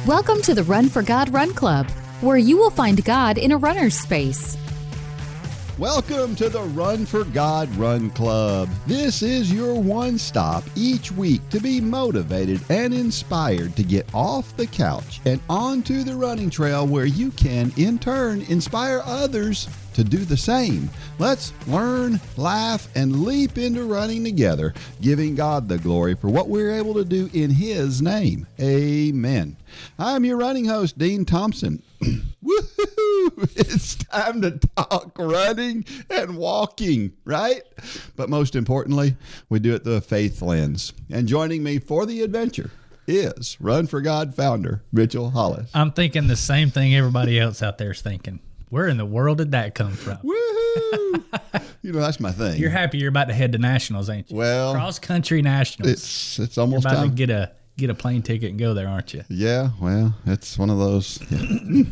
Welcome to the Run for God Run Club, where you will find God in a runner's space. Welcome to the Run for God Run Club. This is your one stop each week to be motivated and inspired to get off the couch and onto the running trail where you can, in turn, inspire others to do the same. Let's learn, laugh, and leap into running together, giving God the glory for what we're able to do in His name. Amen. I'm your running host, Dean Thompson. Woohoo! It's time to talk running and walking, right? But most importantly, we do it through a faith lens. And joining me for the adventure is Run for God founder, Mitchell Hollis. I'm thinking the same thing everybody else out there is thinking. Where in the world did that come from? Woohoo! You know, that's my thing. You're happy you're about to head to nationals, ain't you? Well, cross-country nationals. It's almost you're about time. to get a plane ticket and go there, aren't you? Yeah, well, it's one of those. Yeah.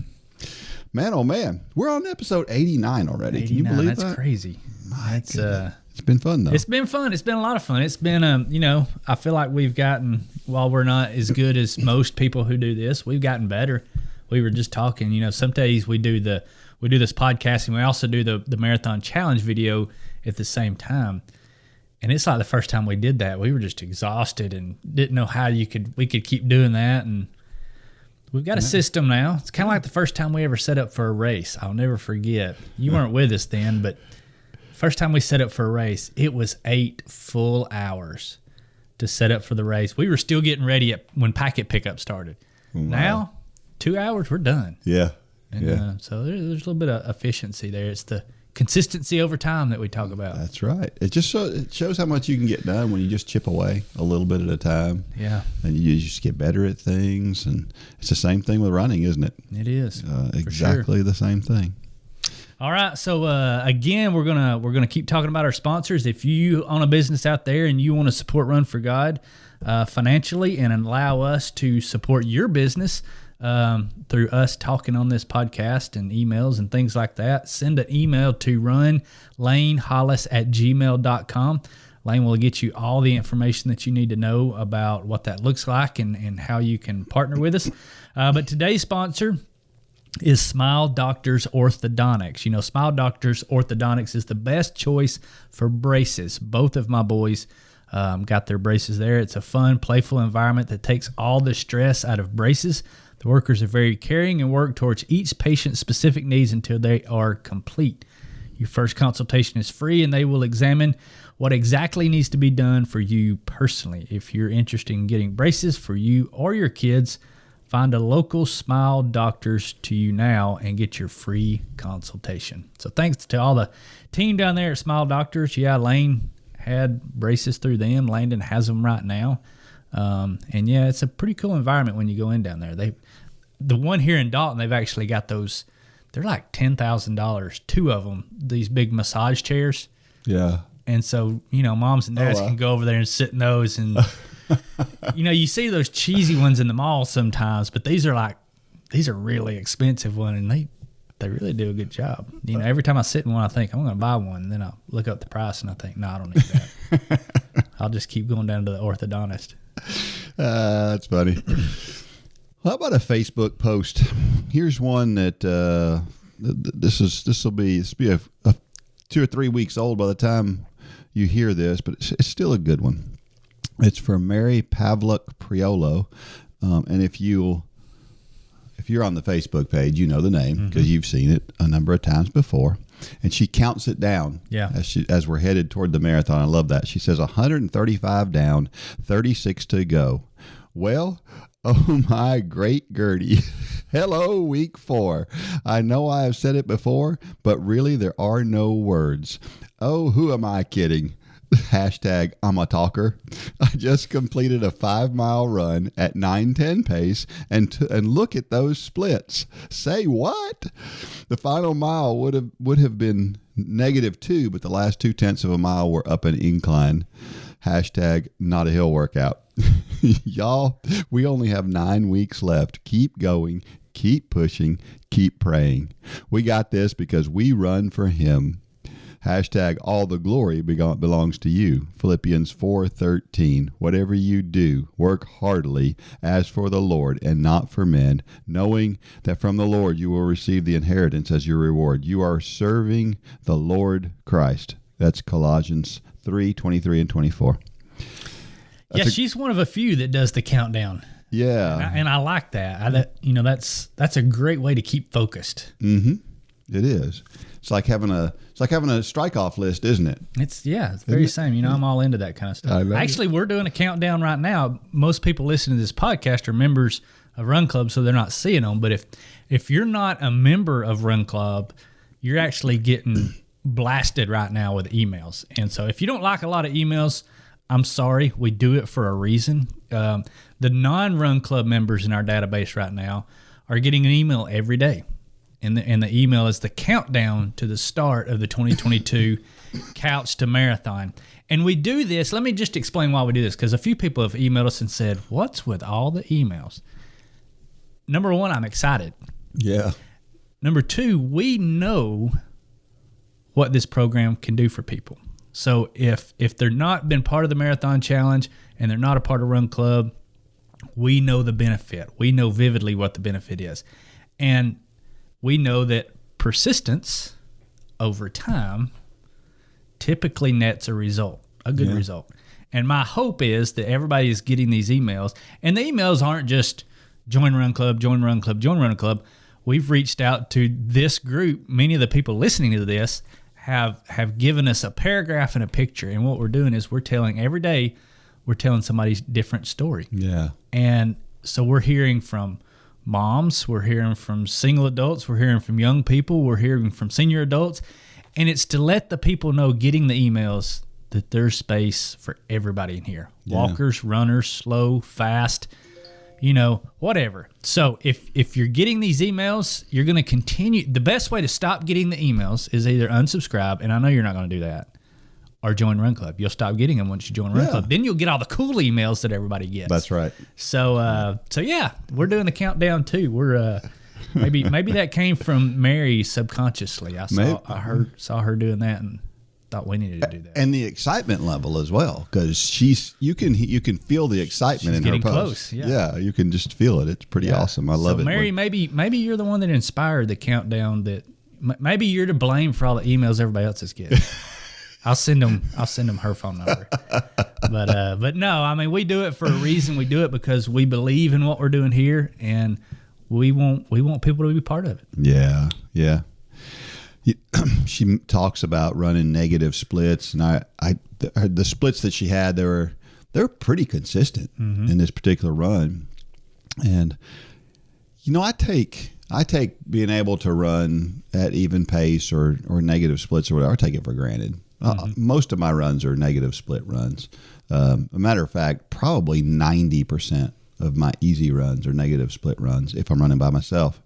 Man, oh man, we're on episode 89 already. 89, Can you believe that's that? crazy. It's been fun though. It's been fun. It's been a lot of fun. It's been, I feel like we've gotten, while we're not as good as most people who do this, we've gotten better. We were just talking, some days we do this podcast and we also do the marathon challenge video at the same time. And it's like the first time we did that, we were just exhausted and didn't know how we could keep doing that. And we've got a system now. It's kind of like the first time we ever set up for a race. I'll never forget. You weren't with us then, but first time we set up for a race, it was 8 full hours to set up for the race. We were still getting ready when packet pickup started. Wow. Now, 2 hours, we're done. Yeah. And, so there's a little bit of efficiency there. It's the consistency over time that we talk about. That's right. It shows how much you can get done when you just chip away a little bit at a time. Yeah. And you just get better at things. And it's the same thing with running, isn't it? It is. Exactly the same thing. All right. So again, we're gonna keep talking about our sponsors. If you own a business out there and you want to support Run for God financially and allow us to support your business through us talking on this podcast and emails and things like that, send an email to runlanehollis@gmail.com. Lane will get you all the information that you need to know about what that looks like and how you can partner with us. But today's sponsor is Smile Doctors Orthodontics. Smile Doctors Orthodontics is the best choice for braces. Both of my boys got their braces there. It's a fun, playful environment that takes all the stress out of braces. The workers are very caring and work towards each patient's specific needs until they are complete. Your first consultation is free, and they will examine what exactly needs to be done for you personally. If you're interested in getting braces for you or your kids, find a local Smile Doctors to you now and get your free consultation. So thanks to all the team down there at Smile Doctors. Yeah, Lane had braces through them. Landon has them right now. And yeah, it's a pretty cool environment when you go in down there. The one here in Dalton, they've actually got those. They're like $10,000, 2 of them, these big massage chairs. Yeah. And so, moms and dads can go over there and sit in those. And, you see those cheesy ones in the mall sometimes, but these are really expensive ones, and they really do a good job. Every time I sit in one, I think, I'm going to buy one. And then I'll look up the price, and I think, no, I don't need that. I'll just keep going down to the orthodontist. That's funny. How about a Facebook post? Here's one that this will be a 2 or 3 weeks old by the time you hear this, but it's still a good one. It's from Mary Pavlik Priolo, and if you're on the Facebook page, you know the name because you've seen it a number of times before. And she counts it down as we're headed toward the marathon. I love that. She says 135 down, 36 to go. Well, oh my great Gertie. Hello, week 4. I know I have said it before, but really there are no words. Oh, who am I kidding? Hashtag I'm a talker. I just completed a 5-mile run at 9:10 pace and look at those splits. Say what? The final mile would have been -2, but the last 0.2 of a mile were up an incline. Hashtag not a hill workout. Y'all, we only have 9 weeks left. Keep going, keep pushing, keep praying. We got this because we run for Him. Hashtag all the glory belongs to you. Philippians 4:13. Whatever you do, work heartily as for the Lord and not for men, knowing that from the Lord you will receive the inheritance as your reward. You are serving the Lord Christ. That's Colossians 3:23 and 24. She's one of a few that does the countdown. Yeah. And I like that. That's a great way to keep focused. Mm-hmm. It is. It's like having a strike off list, isn't it? It's very same. I'm all into that kind of stuff. Actually, we're doing a countdown right now. Most people listening to this podcast are members of Run Club, so they're not seeing them. But if you're not a member of Run Club, you're actually getting blasted right now with emails. And so if you don't like a lot of emails, I'm sorry. We do it for a reason. The non-Run Club members in our database right now are getting an email every day. And the email is the countdown to the start of the 2022 Couch to Marathon. And we do this. Let me just explain why we do this, because a few people have emailed us and said, what's with all the emails? Number one, I'm excited. Yeah. Number two, we know what this program can do for people. So if they're not been part of the Marathon Challenge and they're not a part of Run Club, we know the benefit. We know vividly what the benefit is. And we know that persistence over time typically nets a result, a good result. And my hope is that everybody is getting these emails. And the emails aren't just join Run Club, join Run Club, join Run Club. We've reached out to this group. Many of the people listening to this have given us a paragraph and a picture. And what we're doing is every day we're telling somebody's different story. Yeah. And so we're hearing from moms, we're hearing from single adults, we're hearing from young people, we're hearing from senior adults. And it's to let the people know getting the emails that there's space for everybody in here. Yeah. Walkers, runners, slow, fast, whatever. So if you're getting these emails, you're going to continue. The best way to stop getting the emails is either unsubscribe, and I know you're not going to do that, or join Run Club. You'll stop getting them once you join Run Club. Then you'll get all the cool emails that everybody gets. That's right. So we're doing the countdown too. We're maybe that came from Mary subconsciously. I saw her doing that and thought we needed to do that. And the excitement level as well, because you can feel the excitement in her post. Close, yeah, you can just feel it. It's pretty awesome. I love it. Mary, maybe you're the one that inspired the countdown. That maybe you're to blame for all the emails everybody else is getting. I'll send them her phone number. But no, I mean, we do it for a reason. We do it because we believe in what we're doing here, and we want people to be part of it. Yeah, yeah. She talks about running negative splits, and the splits that she had, they're pretty consistent in this particular run. And I take being able to run at even pace or negative splits or whatever, I take it for granted. Most of my runs are negative split runs. A matter of fact, probably 90% of my easy runs are negative split runs if I'm running by myself.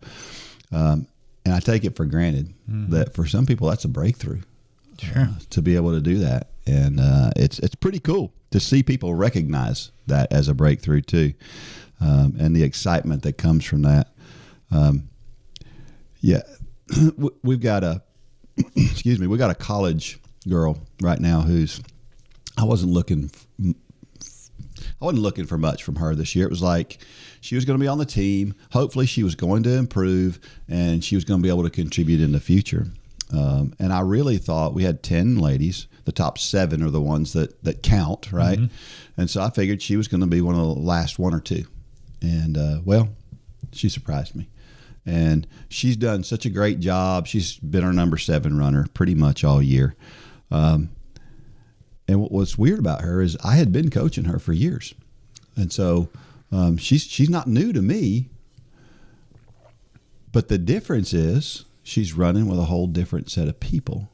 And I take it for granted that for some people that's a breakthrough. Sure. To be able to do that. And it's pretty cool to see people recognize that as a breakthrough too. And the excitement that comes from that. We've got a college girl right now who's, I wasn't looking for much from her this year. It was like she was going to be on the team. Hopefully she was going to improve and she was going to be able to contribute in the future. And I really thought we had 10 ladies. The top 7 are the ones that count, right? And so I figured she was going to be one of the last 1 or 2. And, she surprised me. And she's done such a great job. She's been our number 7 runner pretty much all year. And what was weird about her is I had been coaching her for years. And so she's not new to me. But the difference is she's running with a whole different set of people.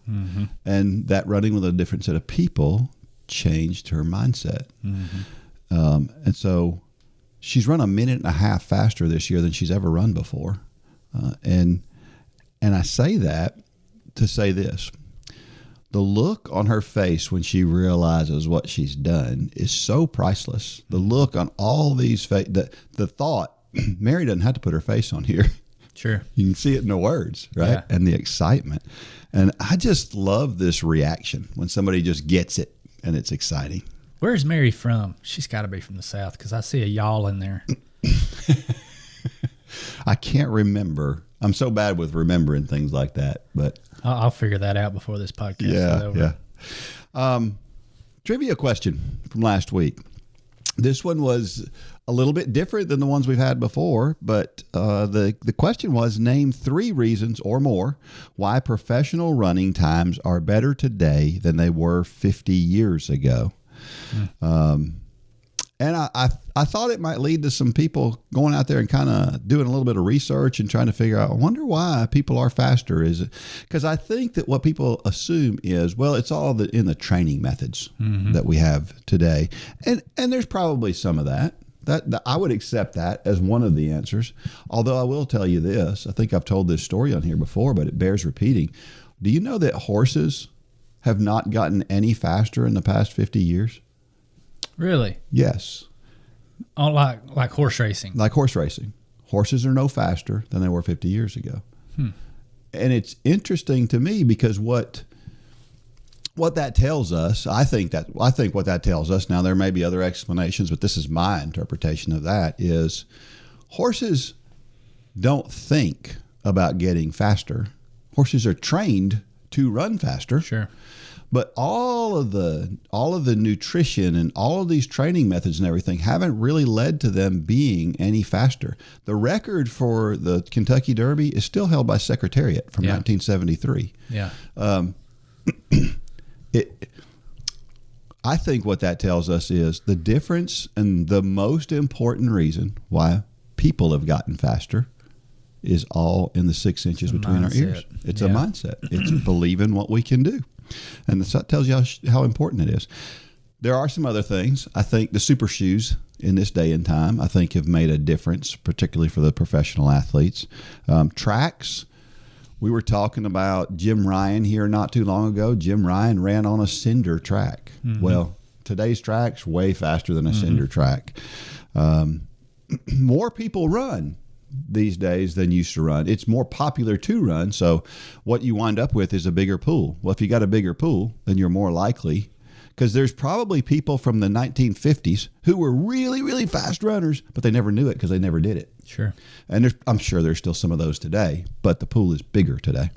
And that running with a different set of people changed her mindset. And so she's run 1.5 minutes faster this year than she's ever run before. And I say that to say this. The look on her face when she realizes what she's done is so priceless. The look on all these the thought, Mary doesn't have to put her face on here. Sure. You can see it in the words, right? Yeah. And the excitement. And I just love this reaction when somebody just gets it and it's exciting. Where's Mary from? She's got to be from the South because I see a y'all in there. I can't remember. I'm so bad with remembering things like that, but I'll figure that out before this podcast is over. Yeah. Trivia question from last week. This one was a little bit different than the ones we've had before, but the question was, name 3 reasons or more why professional running times are better today than they were 50 years ago. And I thought it might lead to some people going out there and kind of doing a little bit of research and trying to figure out, I wonder why people are faster. Is it because I think that what people assume is, well, it's all in the training methods that we have today. And there's probably some of that. That I would accept that as one of the answers. Although I will tell you this, I think I've told this story on here before, but it bears repeating. Do you know that horses have not gotten any faster in the past 50 years? Really? Yes. Oh, like horse racing. Like horse racing. Horses are no faster than they were 50 years ago. And it's interesting to me because what that tells us, I think what that tells us, now there may be other explanations, but this is my interpretation of that, is horses don't think about getting faster. Horses are trained to run faster. Sure. But all of the nutrition and all of these training methods and everything haven't really led to them being any faster. The record for the Kentucky Derby is still held by Secretariat from 1973. Yeah. I think what that tells us is the difference and the most important reason why people have gotten faster is all in the 6 inches between our ears. It's a mindset. It's believing what we can do. And that tells you how important it is. There are some other things. I think the super shoes in this day and time, I think, have made a difference, particularly for the professional athletes. Tracks. We were talking about Jim Ryan here not too long ago. Jim Ryan ran on a cinder track. Well, today's track's way faster than a cinder track. More people run these days than used to run. It's more popular to run. So what you wind up with is a bigger pool. Well, if you got a bigger pool, then you're more likely, because there's probably people from the 1950s who were really, really fast runners, but they never knew it because they never did it. Sure. And I'm sure there's still some of those today, but the pool is bigger today.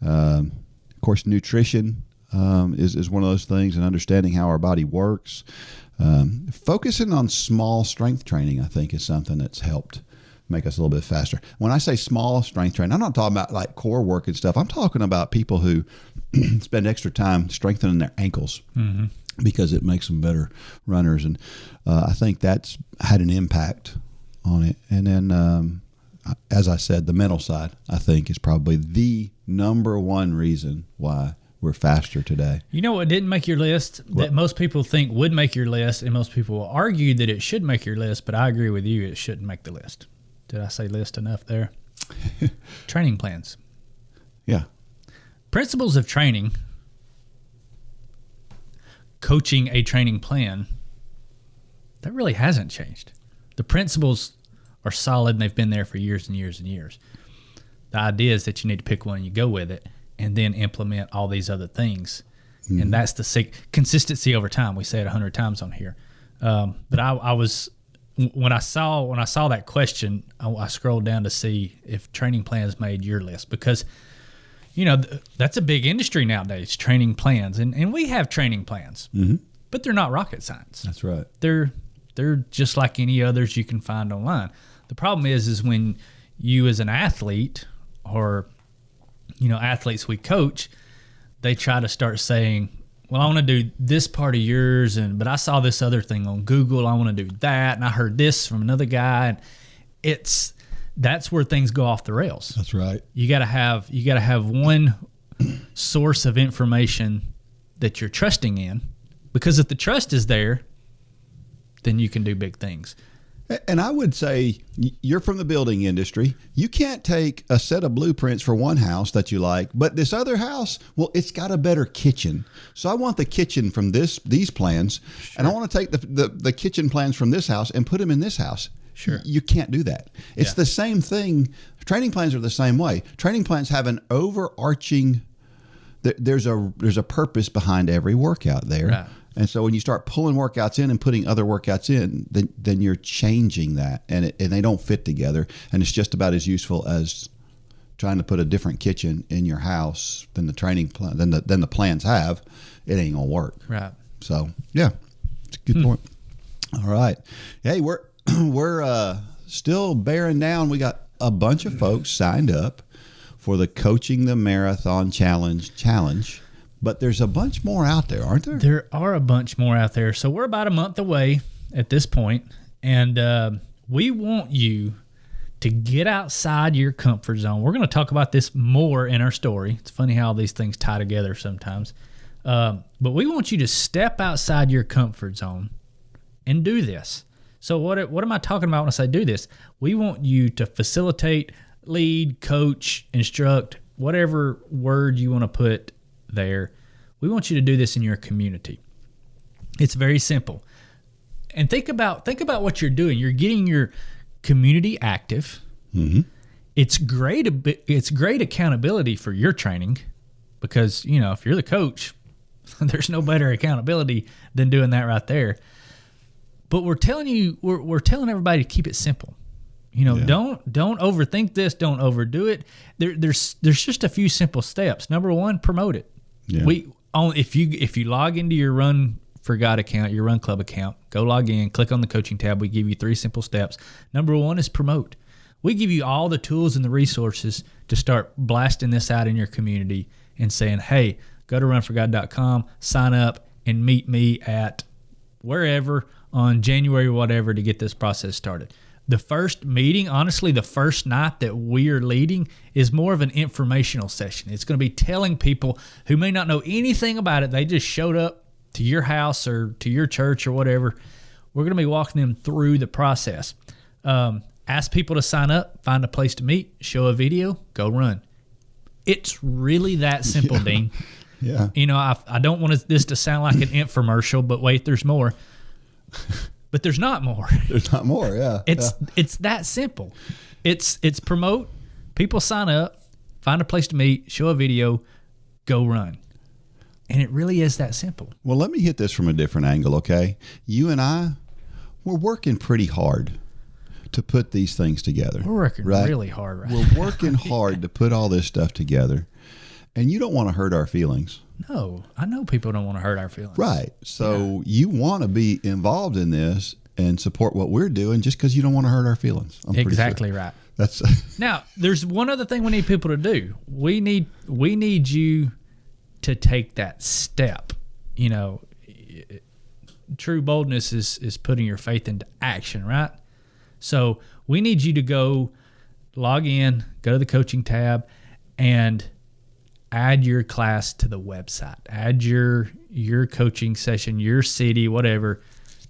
Of course, nutrition is one of those things, and understanding how our body works. Focusing on small strength training, I think, is something that's helped make us a little bit faster. When I say small strength training, I'm not talking about like core work and stuff. I'm talking about people who spend extra time strengthening their ankles because it makes them better runners. And I think that's had an impact on it. And then, as I said, the mental side, I think, is probably the number one reason why we're faster today. You know what didn't make your list that most people think would make your list, and most people will argue that it should make your list, but I agree with you, it shouldn't make the list. Did I say list enough there? Training plans. Yeah. Principles of training, coaching a training plan, that really hasn't changed. The principles are solid, and they've been there for years and years and years. The idea is that you need to pick one and you go with it and then implement all these other things. And that's the consistency over time. We say it 100 times on here. But I was... When I saw that question, I scrolled down to see if training plans made your list, because, you know, that's a big industry nowadays, training plans. And we have training plans, but they're not rocket science. That's right. They're just like any others you can find online. The problem is when you as an athlete, or, you know, athletes we coach, they try to start saying, well, I want to do this part of yours, but I saw this other thing on Google. I want to do that, and I heard this from another guy. And that's where things go off the rails. That's right. You got to have one source of information that you're trusting in, because if the trust is there, then you can do big things. And I would say, you're from the building industry. You can't take a set of blueprints for one house that you like, but this other house, well, it's got a better kitchen. So I want the kitchen from these plans, and I want to take the kitchen plans from this house and put them in this house. Sure. You can't do that. It's Yeah. the same thing. Training plans are the same way. Training plans have an overarching. There's a purpose behind every workout there. Right. And so when you start pulling workouts in and putting other workouts in, then you're changing that, and they don't fit together. And it's just about as useful as trying to put a different kitchen in your house than the training plan than the plans have. It ain't gonna work. Right. So yeah, it's a good point. All right, hey, we're still bearing down. We got a bunch of folks signed up for the Coaching the Marathon Challenge. But there's a bunch more out there, aren't there? There are a bunch more out there. So we're about a month away at this point, and we want you to get outside your comfort zone. We're going to talk about this more in our story. It's funny how these things tie together sometimes. But we want you to step outside your comfort zone and do this. So what am I talking about when I say do this? We want you to facilitate, lead, coach, instruct, whatever word you want to put there. We want you to do this in your community. It's very simple. And think about what you're doing. You're getting your community active. Mm-hmm. It's great accountability for your training, because if you're the coach, there's no better accountability than doing that right there. But we're telling everybody to keep it simple. Don't overthink this. Don't overdo it. There's just a few simple steps. Number one, promote it. Yeah. If you log into your Run for God account, your Run Club account, go log in, click on the coaching tab. We give you 3 simple steps. Number one is promote. We give you all the tools and the resources to start blasting this out in your community and saying, hey, go to runforgod.com, sign up, and meet me at wherever on January whatever to get this process started. The first meeting, honestly, the first night that we are leading is more of an informational session. It's going to be telling people who may not know anything about it. They just showed up to your house or to your church or whatever. We're going to be walking them through the process. Ask people to sign up, find a place to meet, show a video, go run. It's really that simple, Yeah. Dean. Yeah. I don't want this to sound like an infomercial, but wait, there's more. But there's not more. There's not more. Yeah. It's that simple. It's promote, people sign up, find a place to meet, show a video, go run. And it really is that simple. Well, let me hit this from a different angle, okay? You and I, we're working pretty hard to put these things together. We're working right? really hard right We're working hard to put all this stuff together. And you don't want to hurt our feelings. No, I know people don't want to hurt our feelings. Right. So you want to be involved in this and support what we're doing just because you don't want to hurt our feelings. I'm pretty Exactly sure. right. That's Now, there's one other thing we need people to do. We need you to take that step. True boldness is putting your faith into action, right? So we need you to go log in, go to the coaching tab, and add your class to the website. Add your coaching session, your city, whatever,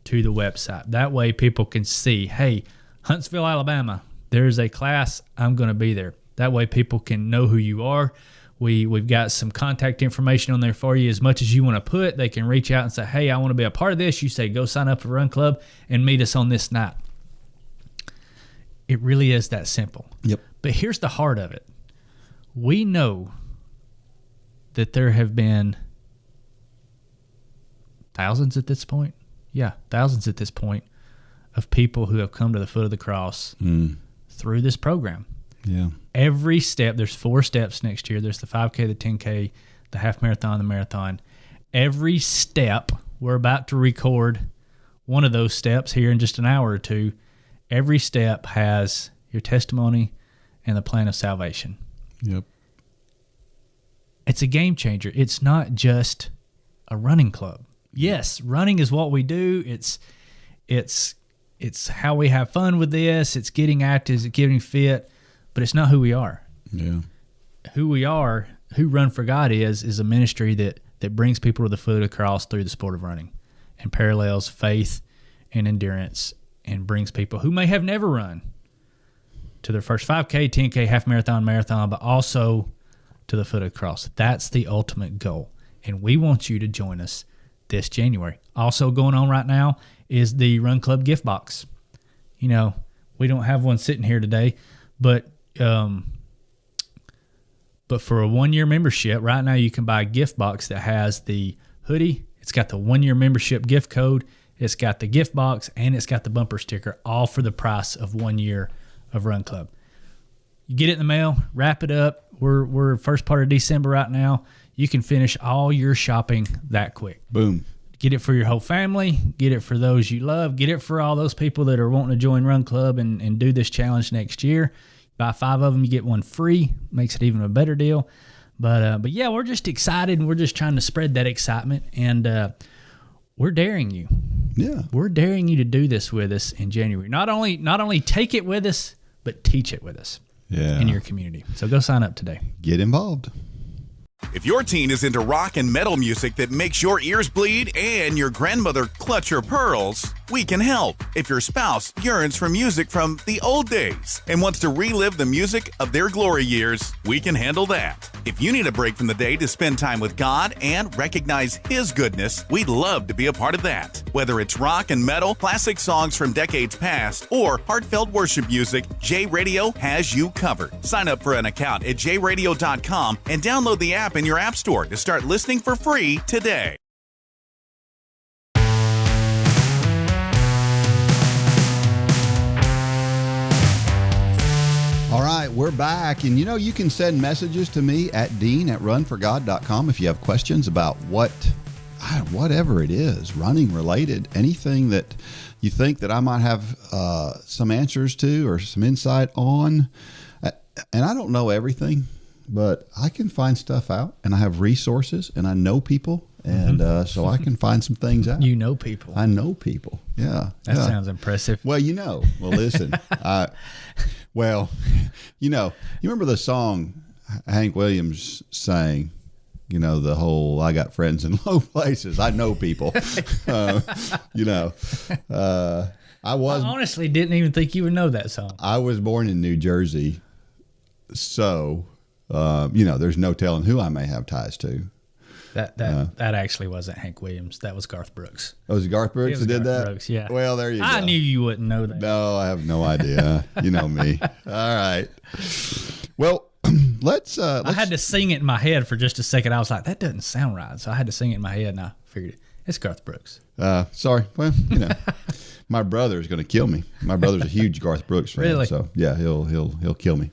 to the website. That way people can see, hey, Huntsville, Alabama, there's a class, I'm going to be there. That way people can know who you are. We've got some contact information on there for you. As much as you want to put, they can reach out and say, hey, I want to be a part of this. You say, go sign up for Run Club and meet us on this night. It really is that simple. Yep. But here's the heart of it. We know that there have been thousands at this point. Yeah, thousands at this point of people who have come to the foot of the cross through this program. Yeah. Every step, there's 4 steps next year. There's the 5K, the 10K, the half marathon, the marathon. Every step, we're about to record one of those steps here in just an hour or two. Every step has your testimony and the plan of salvation. Yep. It's a game changer. It's not just a running club. Yes, running is what we do. It's how we have fun with this. It's getting active, it's getting fit, but it's not who we are. Yeah. Who we are, who Run for God is a ministry that brings people to the foot of the cross through the sport of running and parallels faith and endurance and brings people who may have never run to their first 5K, 10K, half marathon, but also to the foot of the cross. That's the ultimate goal. And we want you to join us this January. Also going on right now is the Run Club gift box. we don't have one sitting here today, but for a 1-year membership, right now you can buy a gift box that has the hoodie. It's got the 1-year membership gift code. It's got the gift box, and it's got the bumper sticker, all for the price of 1 year of Run Club. You get it in the mail, wrap it up. We're first part of December right now. You can finish all your shopping that quick. Boom. Get it for your whole family. Get it for those you love. Get it for all those people that are wanting to join Run Club and do this challenge next year. Buy 5 of them, you get one free. Makes it even a better deal. But yeah, we're just excited, and we're just trying to spread that excitement. And we're daring you. Yeah. We're daring you to do this with us in January. Not only take it with us, but teach it with us in your community. So go sign up today. Get involved. If your teen is into rock and metal music that makes your ears bleed and your grandmother clutch her pearls, we can help. If your spouse yearns for music from the old days and wants to relive the music of their glory years, we can handle that. If you need a break from the day to spend time with God and recognize His goodness, we'd love to be a part of that. Whether it's rock and metal, classic songs from decades past, or heartfelt worship music, J Radio has you covered. Sign up for an account at jradio.com and download the app in your app store to start listening for free today. All right, we're back. And you can send messages to me at dean@runforgod.com if you have questions about whatever it is, running related, anything that you think that I might have some answers to or some insight on. And I don't know everything, but I can find stuff out, and I have resources, and I know people, and so I can find some things out. You know people. I know people. Yeah. That sounds impressive. Well, listen, you remember the song Hank Williams sang, the whole, I got friends in low places. I know people, I honestly didn't even think you would know that song. I was born in New Jersey. So, there's no telling who I may have ties to. That actually wasn't Hank Williams. That was Garth Brooks. Oh, was it Garth Brooks that did that? Brooks, yeah. Well, there you go. I knew you wouldn't know that. No, I have no idea. You know me. All right. Well, let's. I had to sing it in my head for just a second. I was like, that doesn't sound right. So I had to sing it in my head, and I figured it's Garth Brooks. Sorry. Well, my brother is going to kill me. My brother's a huge Garth Brooks fan. Really? So yeah, he'll kill me.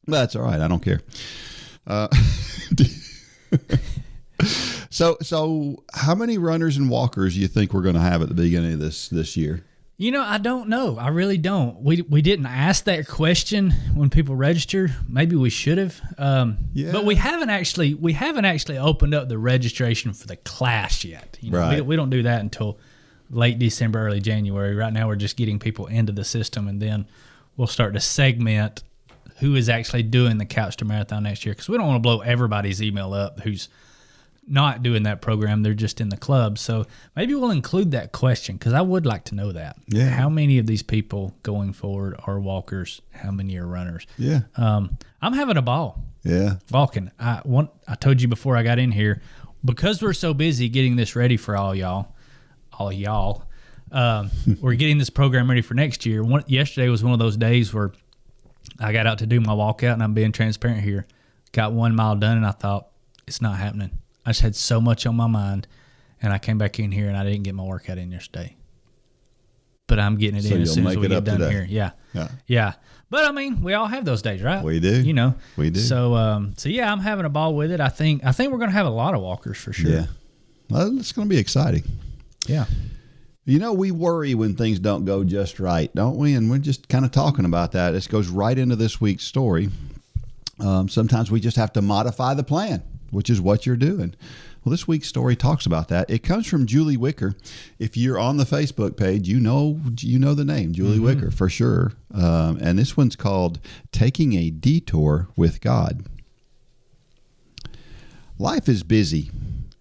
But that's all right. I don't care. So how many runners and walkers do you think we're going to have at the beginning of this year? I don't know. I really don't. We didn't ask that question when people register. Maybe we should have. But we haven't actually opened up the registration for the class yet. Right. We don't do that until late December, early January. Right now we're just getting people into the system, and then we'll start to segment who is actually doing the Couch to Marathon next year, because we don't want to blow everybody's email up who's not doing that program. They're just in the club. So maybe we'll include that question, because I would like to know that. Yeah. How many of these people going forward are walkers? How many are runners? Yeah. I'm having a ball. Yeah. Walking. I told you before I got in here, because we're so busy getting this ready for all y'all, we're getting this program ready for next year. Yesterday was one of those days where I got out to do my walkout, and I'm being transparent here. Got 1 mile done, and I thought, it's not happening. I just had so much on my mind, and I came back in here, and I didn't get my workout in yesterday. But I'm getting it in as soon as we get done here. Yeah. But we all have those days, right? We do. We do. So yeah, I'm having a ball with it. I think we're going to have a lot of walkers for sure. Yeah. Well, it's going to be exciting. Yeah. We worry when things don't go just right, don't we? And we're just kind of talking about that. This goes right into this week's story. Sometimes we just have to modify the plan, which is what you're doing. Well, this week's story talks about that. It comes from Julie Wicker. If you're on the Facebook page, you know the name, Julie Wicker, for sure. And this one's called Taking a Detour with God. Life is busy,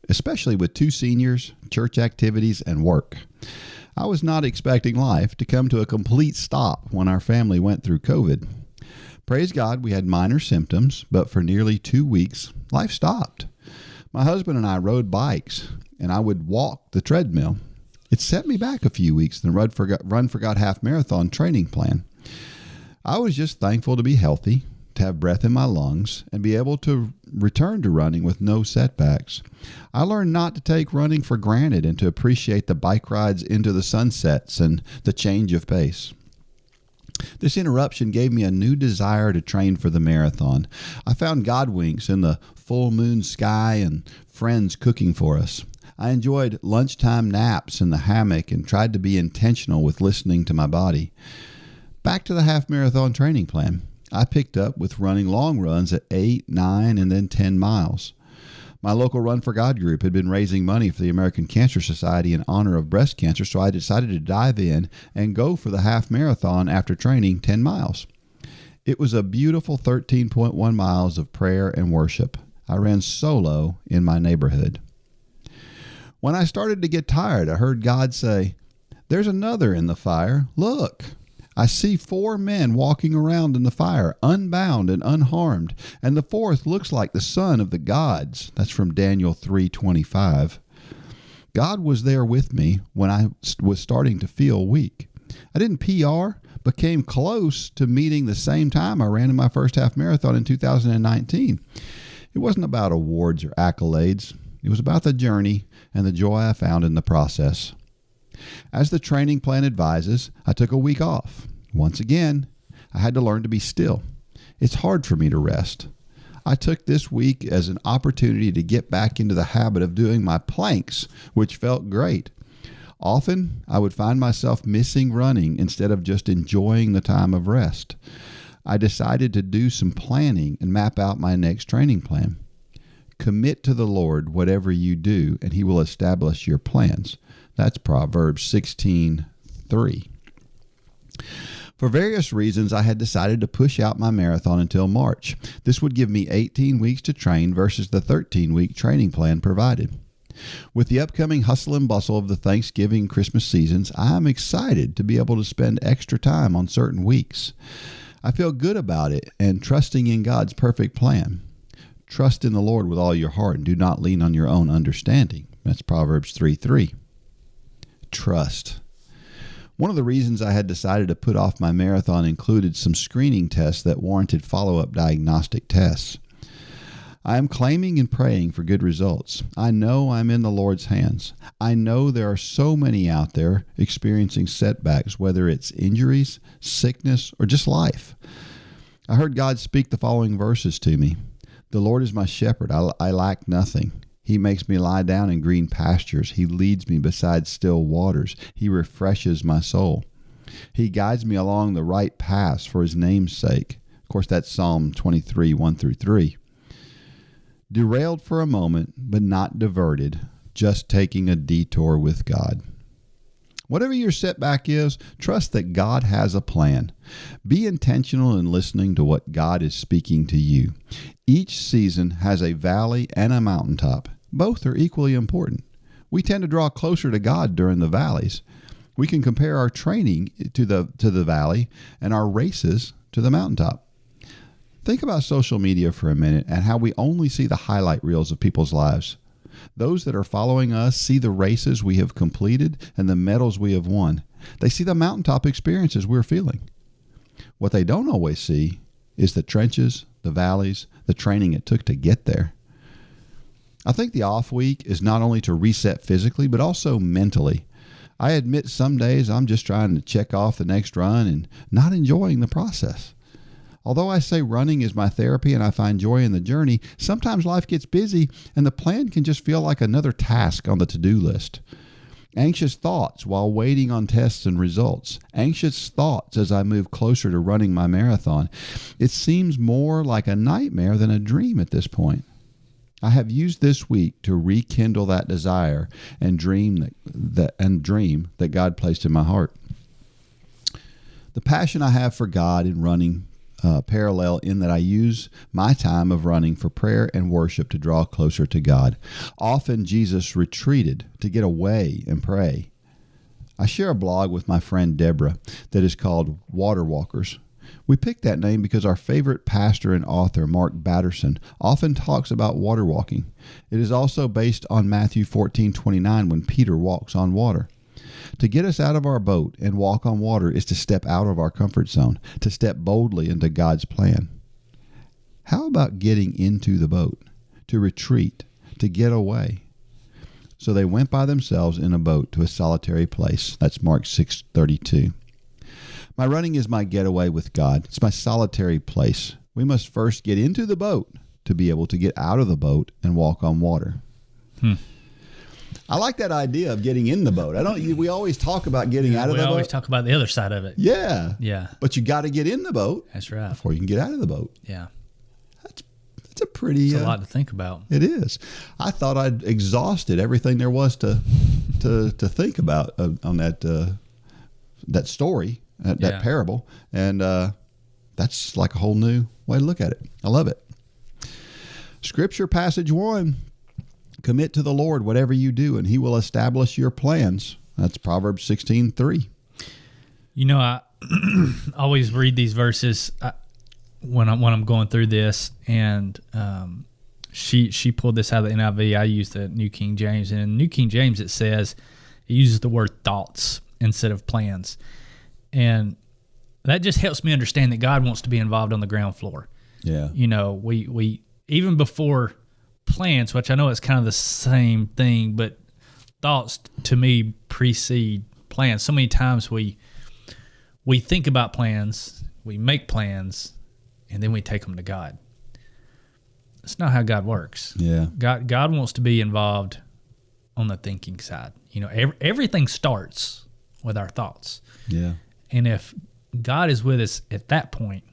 especially with 2 seniors, church activities, and work. I was not expecting life to come to a complete stop when our family went through COVID. Praise God, we had minor symptoms, but for nearly 2 weeks, life stopped. My husband and I rode bikes, and I would walk the treadmill. It set me back a few weeks in the Run for God half marathon training plan. I was just thankful to be healthy, to have breath in my lungs, and be able to return to running with no setbacks. I learned not to take running for granted and to appreciate the bike rides into the sunsets and the change of pace. This interruption gave me a new desire to train for the marathon. I found God winks in the full moon sky and friends cooking for us. I enjoyed lunchtime naps in the hammock and tried to be intentional with listening to my body. Back to the half marathon training plan. I picked up with running long runs at 8, 9, and then 10 miles. My local Run for God group had been raising money for the American Cancer Society in honor of breast cancer, so I decided to dive in and go for the half marathon after training 10 miles. It was a beautiful 13.1 miles of prayer and worship. I ran solo in my neighborhood. When I started to get tired, I heard God say, "There's another in the fire. Look." I see 4 men walking around in the fire, unbound and unharmed, and the 4th looks like the son of the gods. That's from Daniel 3:25. God was there with me when I was starting to feel weak. I didn't PR, but came close to meeting the same time I ran in my first half marathon in 2019. It wasn't about awards or accolades. It was about the journey and the joy I found in the process. As the training plan advises, I took a week off. Once again, I had to learn to be still. It's hard for me to rest. I took this week as an opportunity to get back into the habit of doing my planks, which felt great. Often, I would find myself missing running instead of just enjoying the time of rest. I decided to do some planning and map out my next training plan. Commit to the Lord whatever you do, and He will establish your plans. That's Proverbs 16:3. For various reasons, I had decided to push out my marathon until March. This would give me 18 weeks to train versus the 13-week training plan provided. With the upcoming hustle and bustle of the Thanksgiving Christmas seasons, I am excited to be able to spend extra time on certain weeks. I feel good about it and trusting in God's perfect plan. Trust in the Lord with all your heart and do not lean on your own understanding. That's Proverbs 3:3. Trust. One of the reasons I had decided to put off my marathon included some screening tests that warranted follow-up diagnostic tests. I am claiming and praying for good results. I know I'm in the Lord's hands. I know there are so many out there experiencing setbacks, whether it's injuries, sickness, or just life. I heard God speak the following verses to me. The Lord is my shepherd. I lack nothing. He makes me lie down in green pastures. He leads me beside still waters. He refreshes my soul. He guides me along the right paths for His name's sake. Of course, that's Psalm 23, 1-3. Derailed for a moment, but not diverted, just taking a detour with God. Whatever your setback is, trust that God has a plan. Be intentional in listening to what God is speaking to you. Each season has a valley and a mountaintop. Both are equally important. We tend to draw closer to God during the valleys. We can compare our training to the valley and our races to the mountaintop. Think about social media for a minute and how we only see the highlight reels of people's lives. Those that are following us see the races we have completed and the medals we have won. They see the mountaintop experiences we're feeling. What they don't always see is the trenches, the valleys, the training it took to get there. I think the off week is not only to reset physically, but also mentally. I admit some days I'm just trying to check off the next run and not enjoying the process. Although I say running is my therapy and I find joy in the journey, sometimes life gets busy and the plan can just feel like another task on the to-do list. Anxious thoughts while waiting on tests and results. Anxious thoughts as I move closer to running my marathon. It seems more like a nightmare than a dream at this point. I have used this week to rekindle that desire and dream that God placed in my heart. The passion I have for God in running parallel in that I use my time of running for prayer and worship to draw closer to God. Often Jesus retreated to get away and pray. I share a blog with my friend Deborah that is called Water Walkers. We picked that name because our favorite pastor and author, Mark Batterson, often talks about water walking. It is also based on Matthew 14:29 when Peter walks on water. To get us out of our boat and walk on water is to step out of our comfort zone, to step boldly into God's plan. How about getting into the boat, to retreat, to get away? So they went by themselves in a boat to a solitary place. That's Mark 6:32. My running is my getaway with God. It's my solitary place. We must first get into the boat to be able to get out of the boat and walk on water. I like that idea of getting in the boat. We always talk about getting out of the boat. We always talk about the other side of it. Yeah. Yeah. But you got to get in the boat. That's right. Before you can get out of the boat. Yeah. It's a pretty... It's a lot to think about. It is. I thought I'd exhausted everything there was to think about on that story, that parable. And that's like a whole new way to look at it. I love it. Scripture passage 1. Commit to the Lord whatever you do, and he will establish your plans. That's Proverbs 16:3. You know, I always read these verses when I'm going through this, and she pulled this out of the NIV. I use the New King James, and in New King James it says it uses the word thoughts instead of plans, and that just helps me understand that God wants to be involved on the ground floor. Yeah, you know, we even before plans, which I know it's kind of the same thing, but thoughts to me precede plans. So many times we think about plans, we make plans, and then we take them to God. That's not how God works. Yeah. God wants to be involved on the thinking side. You know, everything starts with our thoughts. Yeah. And if God is with us at that point,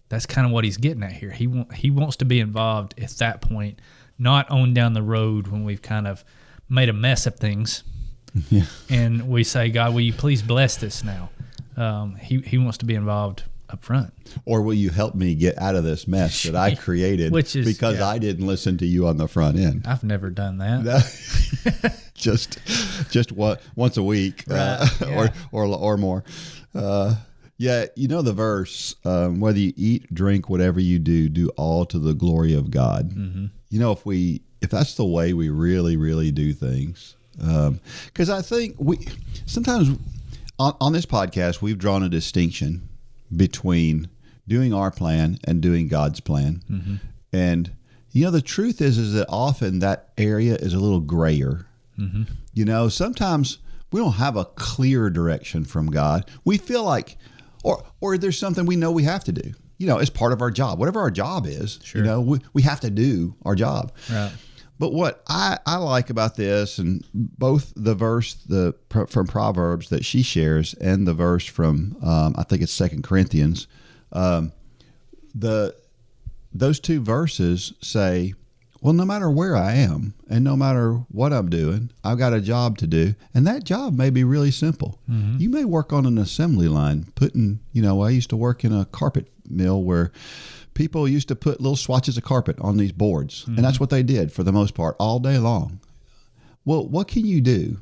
that's kind of what he's getting at here. He wants to be involved at that point, not on down the road when we've kind of made a mess of things. Yeah. And we say, God, will you please bless this now? He wants to be involved up front. Or will you help me get out of this mess that I created because I didn't listen to you on the front end? I've never done that. just once a week, right. or more. Yeah, you know the verse, whether you eat, drink, whatever you do, do all to the glory of God. Mm-hmm. You know, if that's the way we really, really do things, because I think sometimes on this podcast, we've drawn a distinction between doing our plan and doing God's plan. Mm-hmm. And, you know, the truth is that often that area is a little grayer. Mm-hmm. You know, sometimes we don't have a clear direction from God. We feel like, or there's something we know we have to do. You know, it's part of our job. Whatever our job is, sure. You know, we have to do our job. Right. But what I like about this, and both the verse from Proverbs that she shares and the verse from, I think it's 2 Corinthians, those two verses say, well, no matter where I am and no matter what I'm doing, I've got a job to do. And that job may be really simple. Mm-hmm. You may work on an assembly line I used to work in a carpet mill where people used to put little swatches of carpet on these boards. Mm-hmm. And that's what they did for the most part all day long. Well, what can you do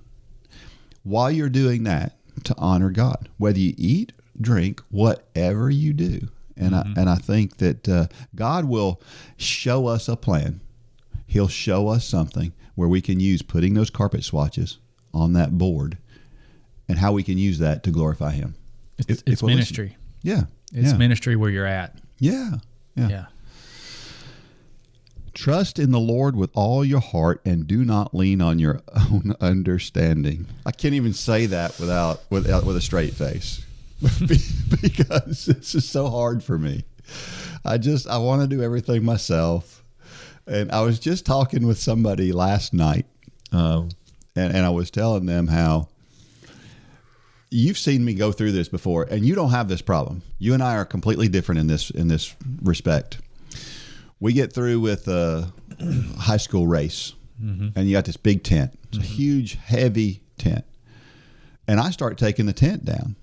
while you're doing that to honor God? Whether you eat, drink, whatever you do. And mm-hmm. I think that God will show us a plan. He'll show us something where we can use putting those carpet swatches on that board and how we can use that to glorify Him. It's ministry. Yeah. It's ministry where you're at. Yeah. Trust in the Lord with all your heart and do not lean on your own understanding. I can't even say that with a straight face because this is so hard for me. I want to do everything myself. And I was just talking with somebody last night, and I was telling them how you've seen me go through this before, and you don't have this problem. You and I are completely different in this respect. We get through with a high school race, mm-hmm. and you got this big tent. It's mm-hmm. a huge, heavy tent. And I start taking the tent down,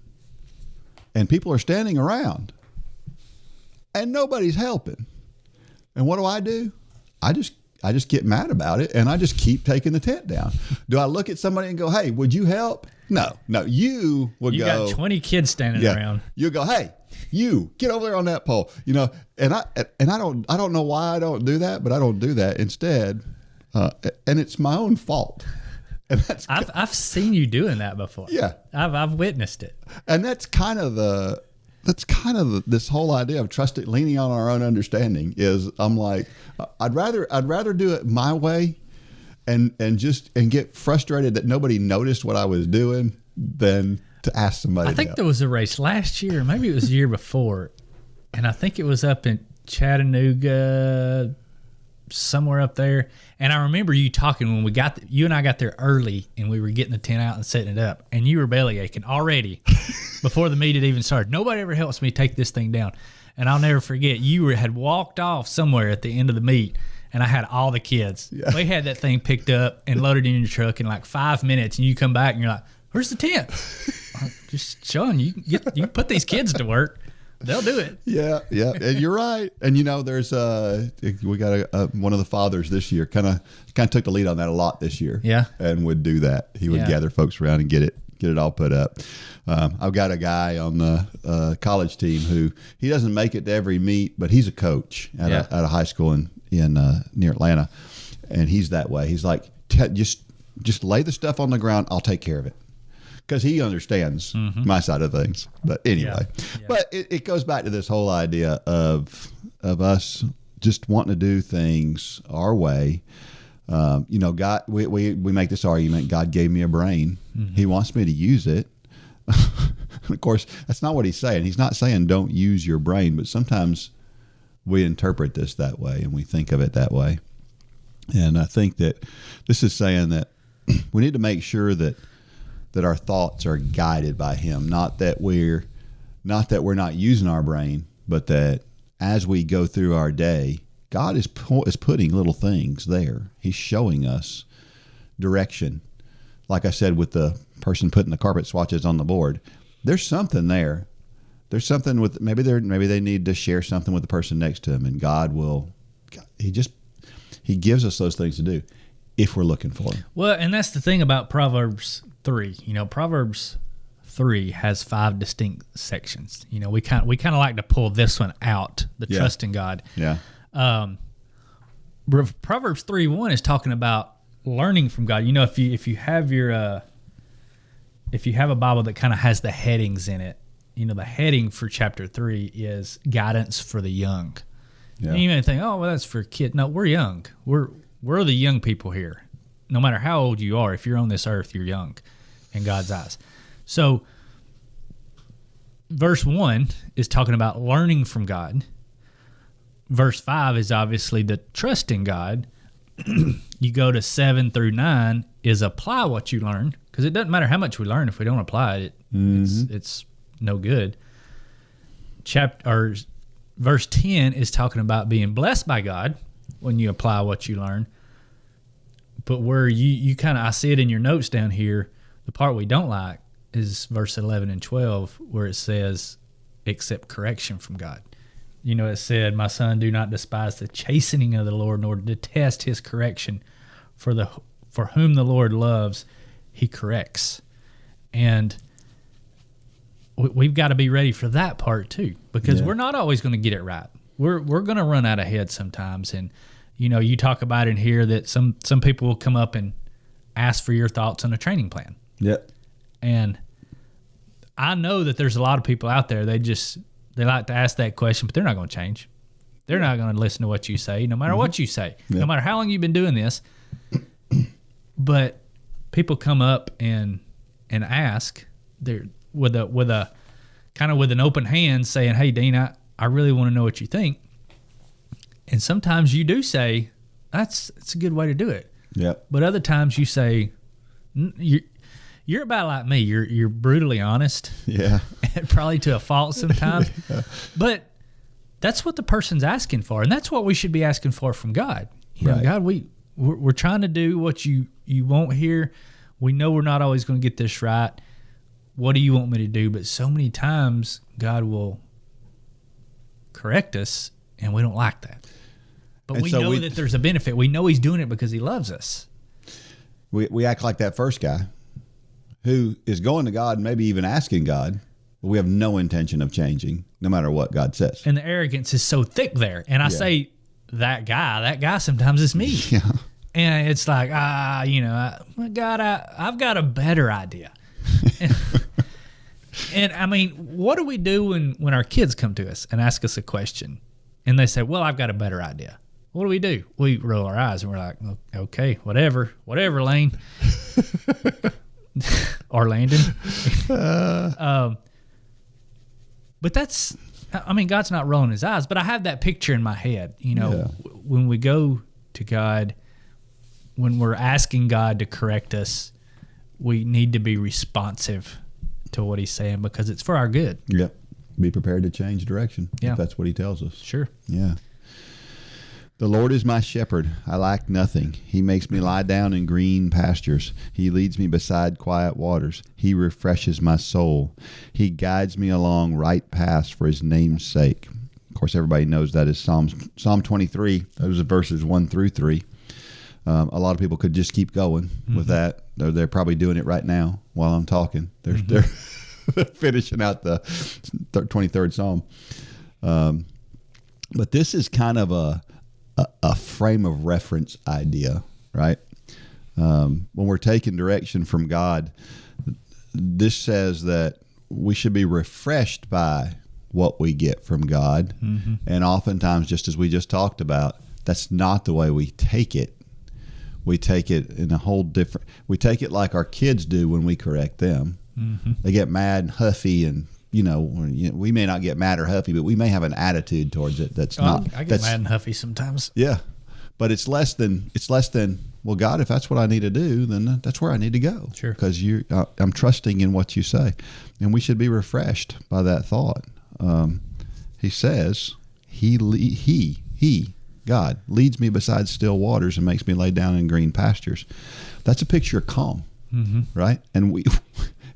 and people are standing around, and nobody's helping. And what do? I just get mad about it, and I just keep taking the tent down. Do I look at somebody and go, "Hey, would you help?" No. You would go. You got 20 kids standing around. You go, "Hey, you get over there on that pole." You know, and I don't know why I don't do that, but I don't do that. Instead, and it's my own fault. And I've seen you doing that before. Yeah, I've witnessed it. And that's kind of this whole idea of leaning on our own understanding. Is I'm like, I'd rather do it my way, and get frustrated that nobody noticed what I was doing than to ask somebody. I think there was a race last year, maybe it was the year before, and I think it was up in Chattanooga, somewhere up there. And I remember you talking when you and I got there early, and we were getting the tent out and setting it up, and you were belly aching already before the meet had even started. Nobody ever helps me take this thing down, and I'll never forget. You had walked off somewhere at the end of the meet, and I had all the kids. Yeah. We had that thing picked up and loaded in your truck in like 5 minutes, and you come back and you're like, "Where's the tent?" Just showing you can put these kids to work. They'll do it. Yeah, and you're right. And there's we got one of the fathers this year kind of took the lead on that a lot this year. Yeah, and would do that. He would gather folks around and get it all put up. I've got a guy on the college team who he doesn't make it to every meet, but he's a coach at a high school in near Atlanta, and he's that way. He's like, just lay the stuff on the ground. I'll take care of it. Because he understands my side of things. But anyway, but it goes back to this whole idea of us just wanting to do things our way. God, we make this argument. God gave me a brain. He wants me to use it. Of course, that's not what he's saying. He's not saying don't use your brain, but sometimes we interpret this that way and we think of it that way. And I think that this is saying that we need to make sure that our thoughts are guided by him, not that we're not using our brain, but that as we go through our day, God is putting little things there. He's showing us direction. Like I said, with the person putting the carpet swatches on the board, there's something there. There's something with maybe they need to share something with the person next to them, and he gives us those things to do if we're looking for them. Well, and that's the thing about Proverbs 3. Proverbs 3 has 5 distinct sections. We kind of like to pull this one out, the trust in God. Yeah. Proverbs 3:1 is talking about learning from God. If you have a Bible that kind of has the headings in it, the heading for chapter 3 is guidance for the young. Yeah. And you may think, oh, well, that's for kids. No, we're young. We're the young people here. No matter how old you are, if you're on this earth, you're young in God's eyes. So verse 1 is talking about learning from God. Verse 5 is obviously the trust in God. You go to 7 through 9 is apply what you learn, because it doesn't matter how much we learn if we don't apply it. It's no good. Verse 10 is talking about being blessed by God when you apply what you learn. But where you kind of, I see it in your notes down here, the part we don't like is verse 11 and 12, where it says, accept correction from God. It said, my son, do not despise the chastening of the Lord, nor detest his correction. For whom the Lord loves, he corrects. And we've got to be ready for that part too, because we're not always going to get it right. We're going to run out of head sometimes. And you talk about in here that some people will come up and ask for your thoughts on a training plan. Yep. And I know that there's a lot of people out there, they like to ask that question, but they're not going to change. They're not going to listen to what you say, no matter what you say, no matter how long you've been doing this. But people come up and ask, they're with a kind of with an open hand, saying, "Hey, Dean, I really want to know what you think." And sometimes you do say, it's a good way to do it. Yeah. But other times you say, you're about like me. You're brutally honest. Yeah. And probably to a fault sometimes. But that's what the person's asking for. And that's what we should be asking for from God. God, we're trying to do what you want here. We know we're not always going to get this right. What do you want me to do? But so many times God will correct us, and we don't like that. But we know that there's a benefit. We know he's doing it because he loves us. We act like that first guy who is going to God and maybe even asking God, but we have no intention of changing no matter what God says. And the arrogance is so thick there. And I say that guy sometimes is me. Yeah. And it's like, God, I've got a better idea. And I mean, what do we do when our kids come to us and ask us a question and they say, well, I've got a better idea? What do? We roll our eyes and we're like, okay, whatever, Lane. Or Landon. But that's, I mean, God's not rolling his eyes, but I have that picture in my head. When we go to God, when we're asking God to correct us, we need to be responsive to what he's saying because it's for our good. Yep. Be prepared to change direction if that's what he tells us. Sure. Yeah. The Lord is my shepherd. I lack nothing. He makes me lie down in green pastures. He leads me beside quiet waters. He refreshes my soul. He guides me along right paths for his name's sake. Of course, everybody knows that is Psalm 23. Those are verses 1 through 3. A lot of people could just keep going with that. They're probably doing it right now while I'm talking. They're finishing out the 23rd Psalm. But this is kind of a frame of reference idea, right? When we're taking direction from God, this says that we should be refreshed by what we get from God. And oftentimes, just as we just talked about, that's not the way we take it. We take it in a whole different, we take it like our kids do when we correct them. They get mad and huffy and, we may not get mad or huffy, but we may have an attitude towards it that's not. I get mad and huffy sometimes. Yeah, but it's less than. Well, God, if that's what I need to do, then that's where I need to go. Sure, because I'm trusting in what you say, and we should be refreshed by that thought. He says, God leads me beside still waters and makes me lay down in green pastures. That's a picture of calm, right? And we.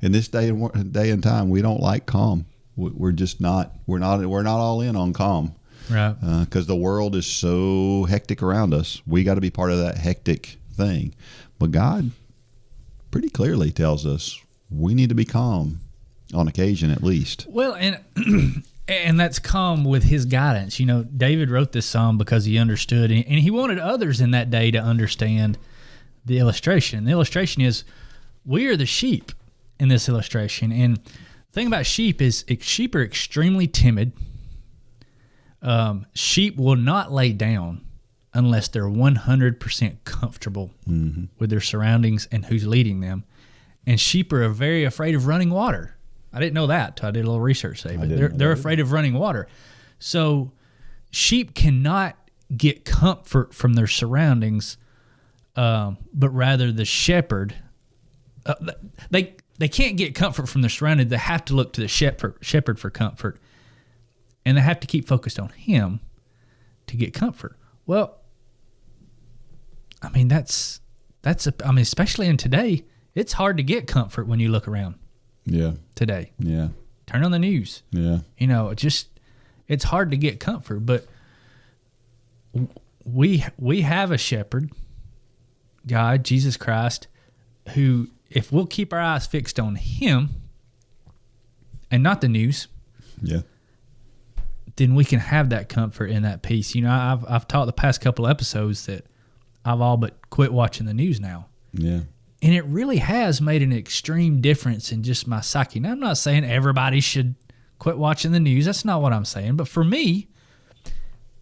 In this day and time, we don't like calm. We're just not. We're not all in on calm, right? Because the world is so hectic around us. We got to be part of that hectic thing. But God pretty clearly tells us we need to be calm on occasion, at least. Well, and that's calm with his guidance. David wrote this psalm because he understood, and he wanted others in that day to understand the illustration. The illustration is we are the sheep. In this illustration, and the thing about sheep is sheep are extremely timid. Sheep will not lay down unless they're 100% comfortable with their surroundings and who's leading them. And sheep are very afraid of running water. I didn't know that till I did a little research today, but they're afraid of running water. So sheep cannot get comfort from their surroundings, but rather the shepherd. They can't get comfort from their surroundings. They have to look to the shepherd for comfort, and they have to keep focused on him to get comfort. Well, I mean especially in today, it's hard to get comfort when you look around. Yeah. Today. Yeah. Turn on the news. Yeah. It's hard to get comfort, but we have a shepherd, God, Jesus Christ, who, if we'll keep our eyes fixed on him and not the news, then we can have that comfort and that peace. I've taught the past couple of episodes that I've all but quit watching the news now. Yeah. And it really has made an extreme difference in just my psyche. Now, I'm not saying everybody should quit watching the news. That's not what I'm saying. But for me,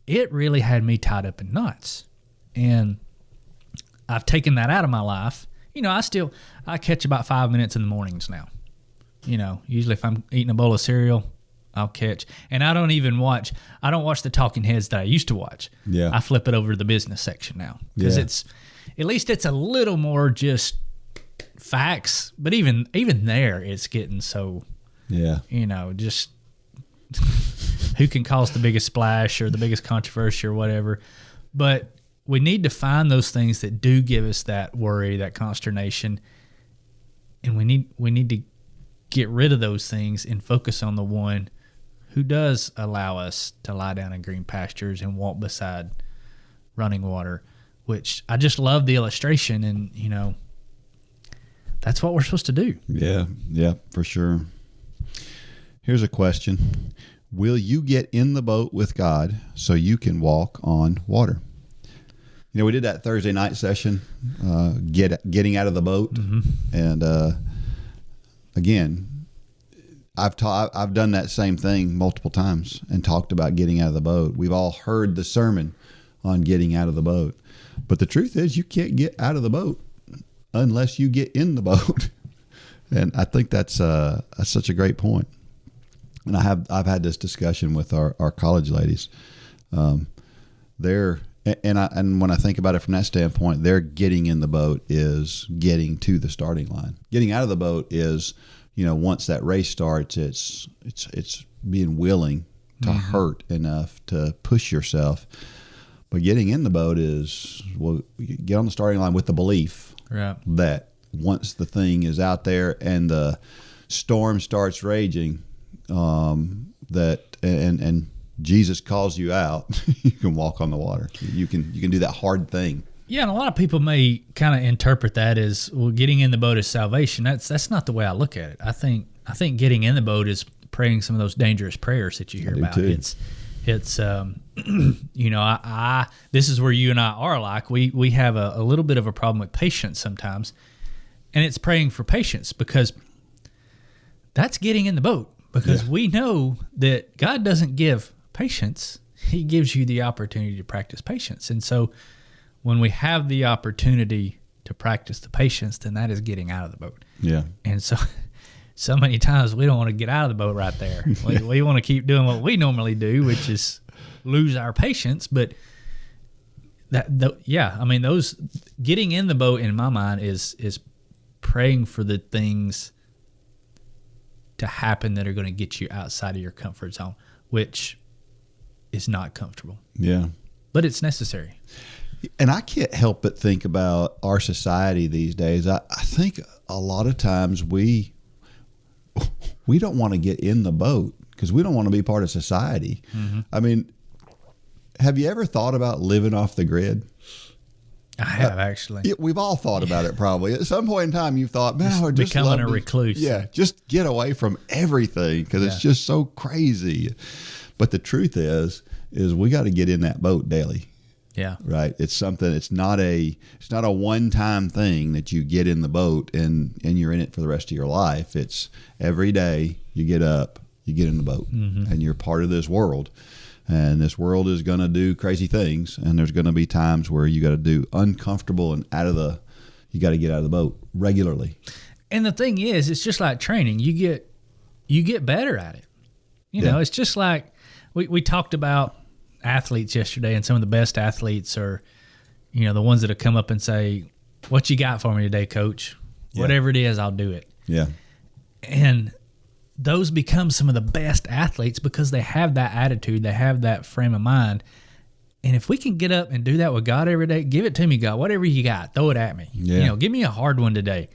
it really had me tied up in knots. And I've taken that out of my life. I catch about 5 minutes in the mornings now. Usually if I'm eating a bowl of cereal, I'll catch. And I don't watch the talking heads that I used to watch. Yeah. I flip it over to the business section now. Because at least it's a little more just facts. But even there, it's getting so, just who can cause the biggest splash or the biggest controversy or whatever. But we need to find those things that do give us that worry, that consternation, and we need to get rid of those things and focus on the one who does allow us to lie down in green pastures and walk beside running water, which I just love the illustration, and that's what we're supposed to do. Yeah, for sure. Here's a question. Will you get in the boat with God so you can walk on water? we did that Thursday night session, getting out of the boat. And again, I've done that same thing multiple times and talked about getting out of the boat. We've all heard the sermon on getting out of the boat. But the truth is, you can't get out of the boat unless you get in the boat. And I think that's such a great point. And I've had this discussion with our college ladies. And when I think about it from that standpoint, their getting in the boat is getting to the starting line. Getting out of the boat is, once that race starts, it's being willing to hurt enough to push yourself. But getting in the boat is, you get on the starting line with the belief that once the thing is out there and the storm starts raging, and Jesus calls you out, you can walk on the water. You can do that hard thing. Yeah, and a lot of people may kind of interpret that as, getting in the boat is salvation. That's not the way I look at it. I think getting in the boat is praying some of those dangerous prayers that you hear about. Too. It's this is where you and I are like. We have a little bit of a problem with patience sometimes, and it's praying for patience, because that's getting in the boat, because we know that God doesn't give patience. He gives you the opportunity to practice patience. And so when we have the opportunity to practice the patience, then that is getting out of the boat. Yeah. And so many times we don't want to get out of the boat right there. We want to keep doing what we normally do, which is lose our patience. But those getting in the boat in my mind is praying for the things to happen that are going to get you outside of your comfort zone, which is not comfortable. Yeah. But it's necessary. And I can't help but think about our society these days. I think a lot of times we don't want to get in the boat because we don't want to be part of society. I mean, have you ever thought about living off the grid? I have, actually. We've all thought about it probably. At some point in time, you've thought, man, we're just becoming a recluse. Yeah, just get away from everything because it's just so crazy. But the truth is we got to get in that boat daily. Yeah. Right. It's something. It's not a one-time thing that you get in the boat and you're in it for the rest of your life. It's every day you get up, you get in the boat, and you're part of this world. And this world is going to do crazy things, and there's going to be times where you got to do uncomfortable and you got to get out of the boat regularly. And the thing is, it's just like training. You get better at it. You know, it's just like we talked about athletes yesterday, and some of the best athletes are, the ones that have come up and say, "What you got for me today, coach? Whatever it is, I'll do it." Yeah. And those become some of the best athletes because they have that attitude, they have that frame of mind. And if we can get up and do that with God every day, give it to me, God, whatever you got, throw it at me. Yeah. Give me a hard one today.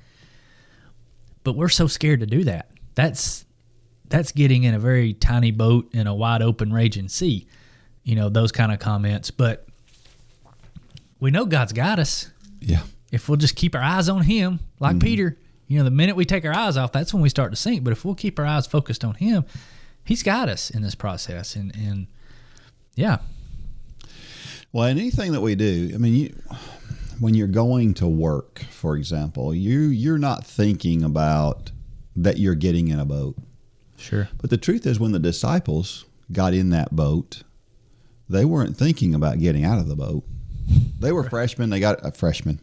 But we're so scared to do that. That's getting in a very tiny boat in a wide open raging sea. Those kind of comments. But we know God's got us. Yeah. If we'll just keep our eyes on Him, like Peter. The minute we take our eyes off, that's when we start to sink. But if we'll keep our eyes focused on Him, He's got us in this process. And yeah. Well, and anything that we do, I mean, when you're going to work, for example, you're not thinking about that you're getting in a boat. Sure. But the truth is, when the disciples got in that boat, they weren't thinking about getting out of the boat. They were freshmen. They got fishermen.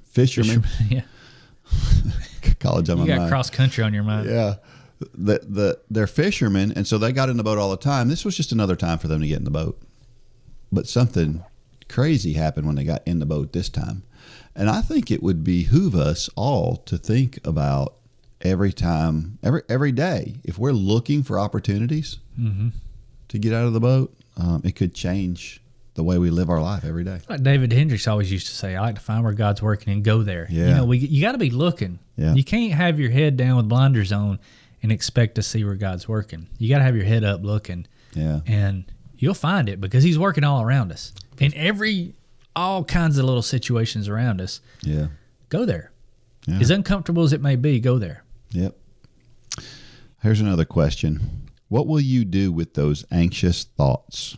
Yeah. College on my mind. You got cross country on your mind. Yeah. They're fishermen, and so they got in the boat all the time. This was just another time for them to get in the boat. But something crazy happened when they got in the boat this time. And I think it would behoove us all to think about every day, if we're looking for opportunities to get out of the boat, it could change the way we live our life every day. Like David Hendricks always used to say, I like to find where God's working and go there. Yeah. You got to be looking. Yeah. You can't have your head down with blinders on and expect to see where God's working. You got to have your head up looking. Yeah. And you'll find it because He's working all around us. In all kinds of little situations around us. Yeah. Go there. Yeah. As uncomfortable as it may be, go there. Yep. Here's another question. What will you do with those anxious thoughts?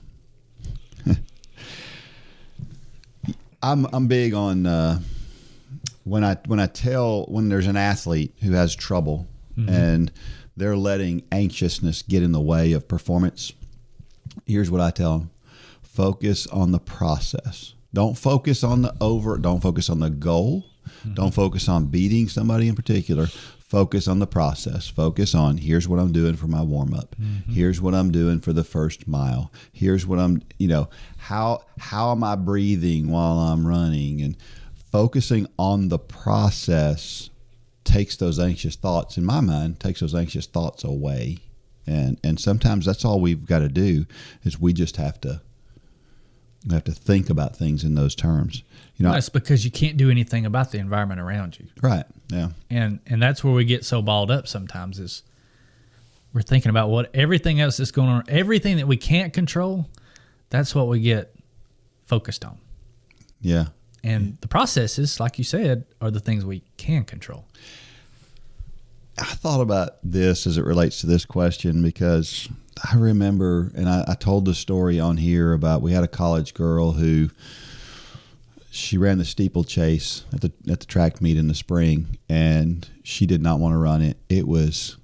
I'm big on when there's an athlete who has trouble and they're letting anxiousness get in the way of performance. Here's what I tell them: focus on the process. Don't focus on don't focus on the goal. Don't focus on beating somebody in particular. Focus on the process. Focus on, here's what I'm doing for my warm up. Here's what I'm doing for the first mile. Here's what I'm, how am I breathing while I'm running? And focusing on the process takes those anxious thoughts, in my mind, takes those anxious thoughts away. And sometimes that's all we've got to do is we just have to think about things in those terms. That's because you can't do anything about the environment around you. Right. Yeah. And that's where we get so balled up sometimes, is we're thinking about everything else that's going on, everything that we can't control. That's what we get focused on. Yeah. And the processes, like you said, are the things we can control. I thought about this as it relates to this question because I remember, and I told the story on here about, we had a college girl who, she ran the steeplechase at the track meet in the spring, and she did not want to run it. It was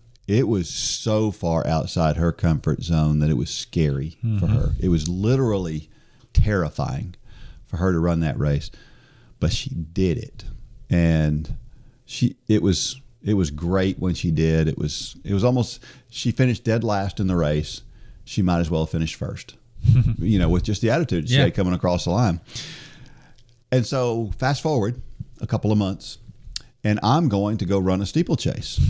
so far outside her comfort zone that it was scary for her. It was literally terrifying for her to run that race, but she did it, and it was great when she did. It was almost, she finished dead last in the race. She might as well have finished first, with just the attitude she had coming across the line. And so fast forward a couple of months, and I'm going to go run a steeplechase.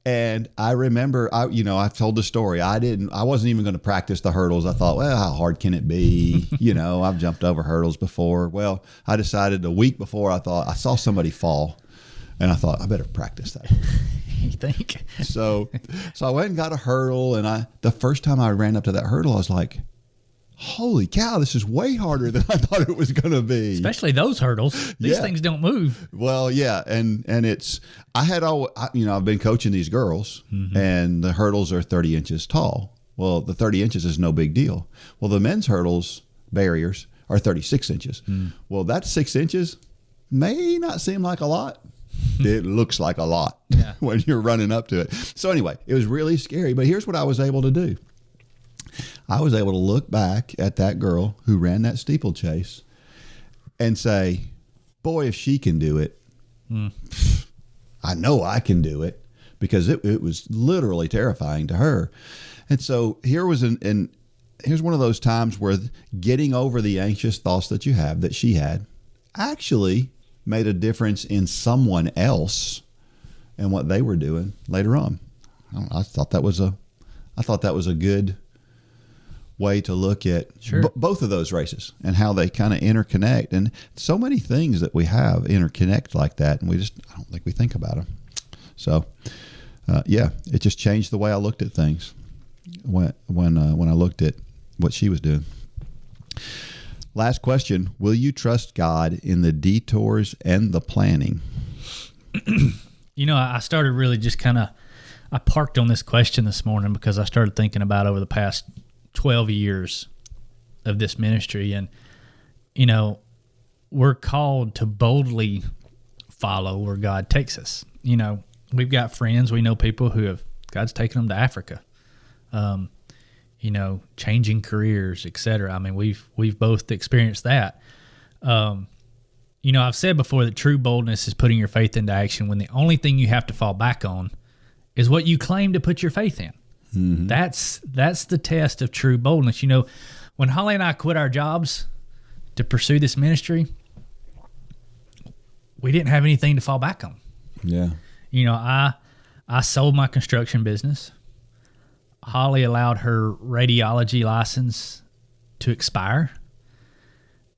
And I remember, I've told the story. I wasn't even going to practice the hurdles. I thought, well, how hard can it be? I've jumped over hurdles before. Well, I decided a week before, I saw somebody fall, and I thought, I better practice that. You think? So I went and got a hurdle, and the first time I ran up to that hurdle, I was like, holy cow, this is way harder than I thought it was going to be. Especially those hurdles. These things don't move. Well, yeah. And I've been coaching these girls, and the hurdles are 30 inches tall. Well, the 30 inches is no big deal. Well, the men's hurdles barriers are 36 inches. Well, that 6 inches may not seem like a lot. It looks like a lot when you're running up to it. So anyway, it was really scary. But here's what I was able to do. I was able to look back at that girl who ran that steeplechase and say, boy, if she can do it, I know I can do it, because it was literally terrifying to her. And so here's one of those times where getting over the anxious thoughts that she had actually made a difference in someone else and what they were doing later on. I thought that was a good way to look at both of those races and how they kind of interconnect. And so many things that we have interconnect like that, and I don't think we think about them. So, it just changed the way I looked at things when I looked at what she was doing. Last question: will you trust God in the detours and the planning? I started really just I parked on this question this morning because I started thinking about over the past 12 years of this ministry. And, we're called to boldly follow where God takes us. We've got friends, we know people who God's taken them to Africa, changing careers, etc. I mean, we've both experienced that. I've said before that true boldness is putting your faith into action when the only thing you have to fall back on is what you claim to put your faith in. Mm-hmm. That's the test of true boldness. When Holly and I quit our jobs to pursue this ministry, we didn't have anything to fall back on. Yeah. I sold my construction business. Holly allowed her radiology license to expire.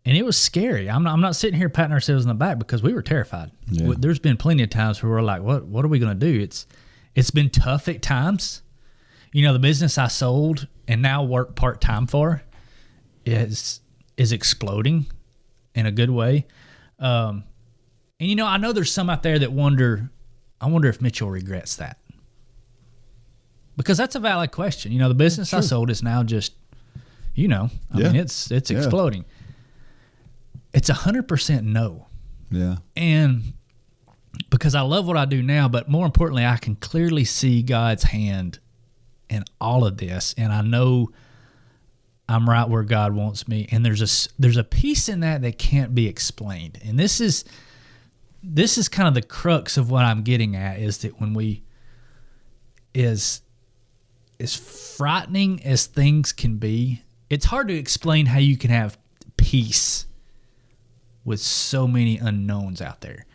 And it was scary. I'm not sitting here patting ourselves on the back because we were terrified. Yeah. There's been plenty of times where we're like, what are we going to do? It's been tough at times. The business I sold and now work part-time for is exploding in a good way. And I know there's some out there that wonder if Mitchell regrets that. Because that's a valid question. The business I sold is now just, I mean, it's exploding. it's 100% no. Yeah. And because I love what I do now, but more importantly, I can clearly see God's hand in all of this, and I know I'm right where God wants me. And there's a piece in that can't be explained. And this is kind of the crux of what I'm getting at, is that when we, as frightening as things can be, it's hard to explain how you can have peace with so many unknowns out there.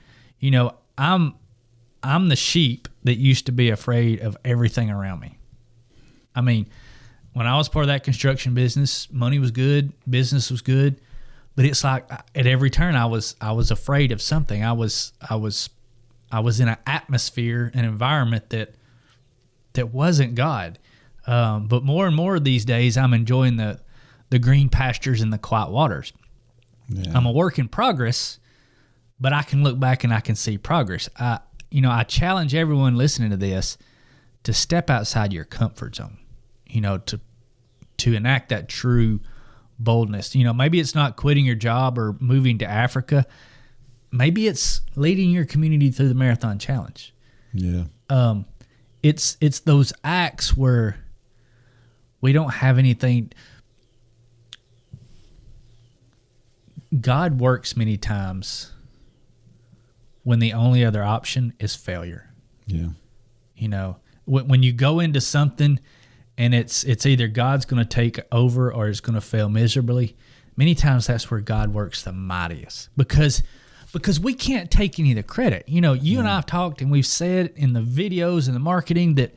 You know, I'm the sheep that used to be afraid of everything around me. I mean, when I was part of that construction business, money was good, business was good, but it's like at every turn I was afraid of something. I was in an atmosphere, an environment that wasn't God. But more and more these days, I'm enjoying the green pastures and the quiet waters. Yeah. I'm a work in progress, but I can look back and I can see progress. I challenge everyone listening to this to step outside your comfort zone, to enact that true boldness. Maybe it's not quitting your job or moving to Africa. Maybe it's leading your community through the marathon challenge. Yeah. It's those acts where we don't have anything. God works many times when the only other option is failure. Yeah. When you go into something and it's either God's going to take over or it's going to fail miserably, many times that's where God works the mightiest, because we can't take any of the credit. You and I have talked and we've said in the videos and the marketing that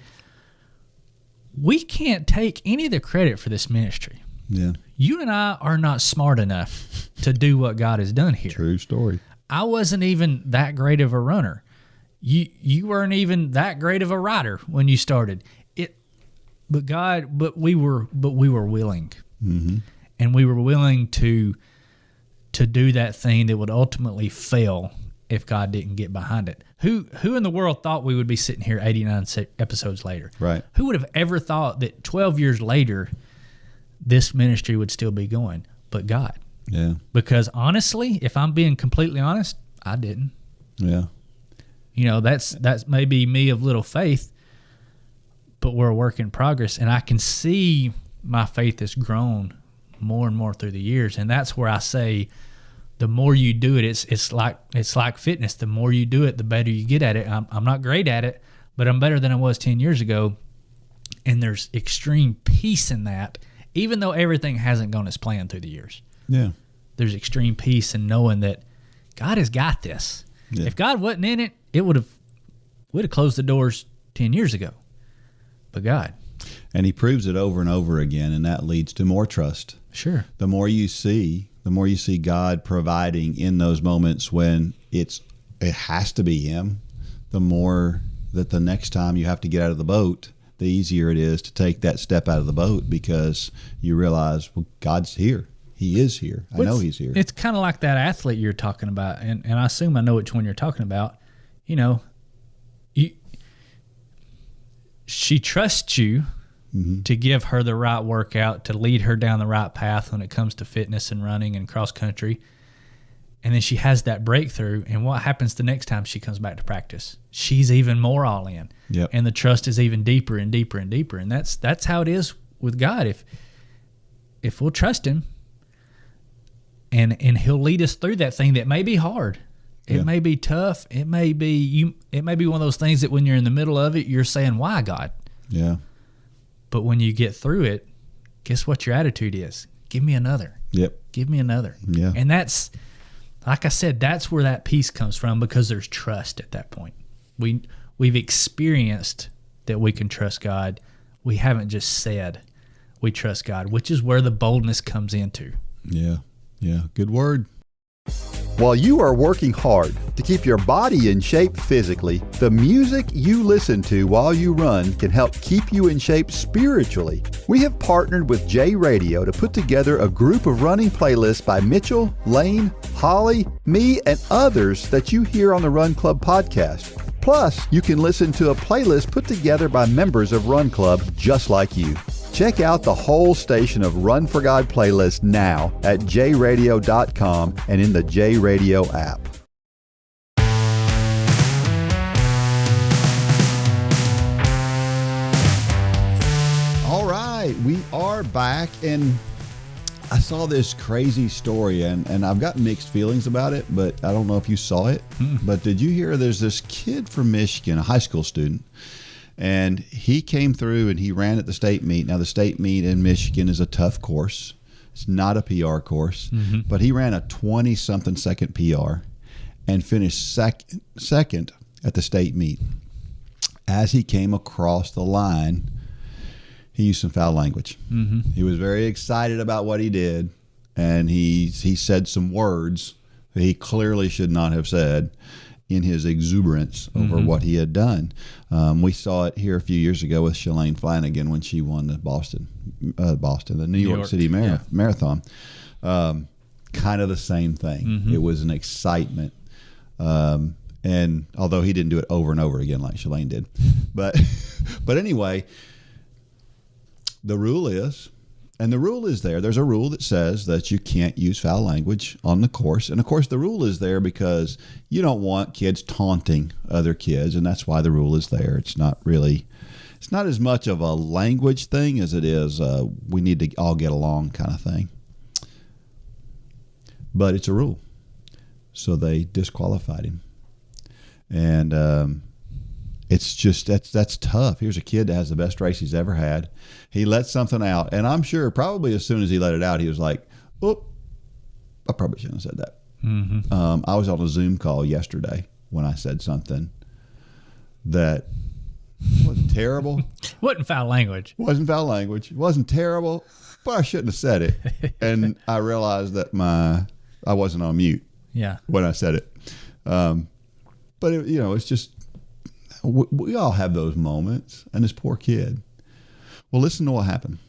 we can't take any of the credit for this ministry. Yeah. You and I are not smart enough to do what God has done here. True story. I wasn't even that great of a runner. You weren't even that great of a writer when you started. But we were willing. Mm-hmm. And we were willing to do that thing that would ultimately fail if God didn't get behind it. Who in the world thought we would be sitting here 89 episodes later? Right. Who would have ever thought that 12 years later this ministry would still be going? But God. Yeah. Because honestly, if I'm being completely honest, I didn't. Yeah. That's maybe me of little faith, but we're a work in progress, and I can see my faith has grown more and more through the years. And that's where I say, the more you do it, it's like fitness. The more you do it, the better you get at it. I'm not great at it, but I'm better than I was 10 years ago. And there's extreme peace in that, even though everything hasn't gone as planned through the years. Yeah. There's extreme peace in knowing that God has got this. Yeah. If God wasn't in it, we'd have closed the doors 10 years ago. But God. And he proves it over and over again, and that leads to more trust. Sure. The more you see God providing in those moments when it has to be him, the more that the next time you have to get out of the boat, the easier it is to take that step out of the boat, because you realize, well, God's here. He is here. I know he's here. It's kind of like that athlete you're talking about, and I assume I know which one you're talking about. She trusts you mm-hmm. to give her the right workout, to lead her down the right path when it comes to fitness and running and cross country. And then she has that breakthrough, and what happens the next time she comes back to practice? She's even more all in. Yep. And the trust is even deeper and deeper and deeper. And that's how it is with God. If we'll trust him, and he'll lead us through that thing that may be hard. It may be tough. It may be one of those things that when you're in the middle of it, you're saying, why, God? Yeah. But when you get through it, guess what your attitude is? Give me another. Yep. Give me another. Yeah. And that's, like I said, that's where that peace comes from, because there's trust at that point. We've experienced that we can trust God. We haven't just said we trust God, which is where the boldness comes into. Yeah. Yeah. Good word. While you are working hard to keep your body in shape physically, the music you listen to while you run can help keep you in shape spiritually. We have partnered with J Radio to put together a group of running playlists by Mitchell, Lane, Holly, me, and others that you hear on the Run Club podcast. Plus, you can listen to a playlist put together by members of Run Club just like you. Check out the whole station of Run for God playlist now at jradio.com and in the JRadio app. All right, we are back, and I saw this crazy story, and I've got mixed feelings about it, but I don't know if you saw it. But did you hear there's this kid from Michigan, a high school student, and he came through and he ran at the state meet. Now, the state meet in Michigan is a tough course. It's not a PR course, but he ran a 20-something second PR and finished second at the state meet. As he came across the line, he used some foul language. He was very excited about what he did, and he said some words that he clearly should not have said in his exuberance over what he had done. We saw it here a few years ago with Shalane Flanagan when she won the New York City Marathon. Kind of the same thing. It was an excitement. And although he didn't do it over and over again like Shalane did. But anyway, the rule is, and the rule is there's a rule that says that you can't use foul language on the course. And of course, the rule is there because you don't want kids taunting other kids, and that's why the rule is there. It's not as much of a language thing as it is we need to all get along kind of thing. But it's a rule. So they disqualified him. And it's just, that's tough. Here's a kid that has the best race he's ever had. He let something out, and I'm sure probably as soon as he let it out, he was like, "Oh, I probably shouldn't have said that." I was on a Zoom call yesterday when I said something that wasn't terrible. Wasn't foul language. Wasn't foul language. It wasn't terrible, but I shouldn't have said it. And I realized that I wasn't on mute. Yeah. When I said it. But it's just, we all have those moments, and this poor kid. Well, listen to what happened.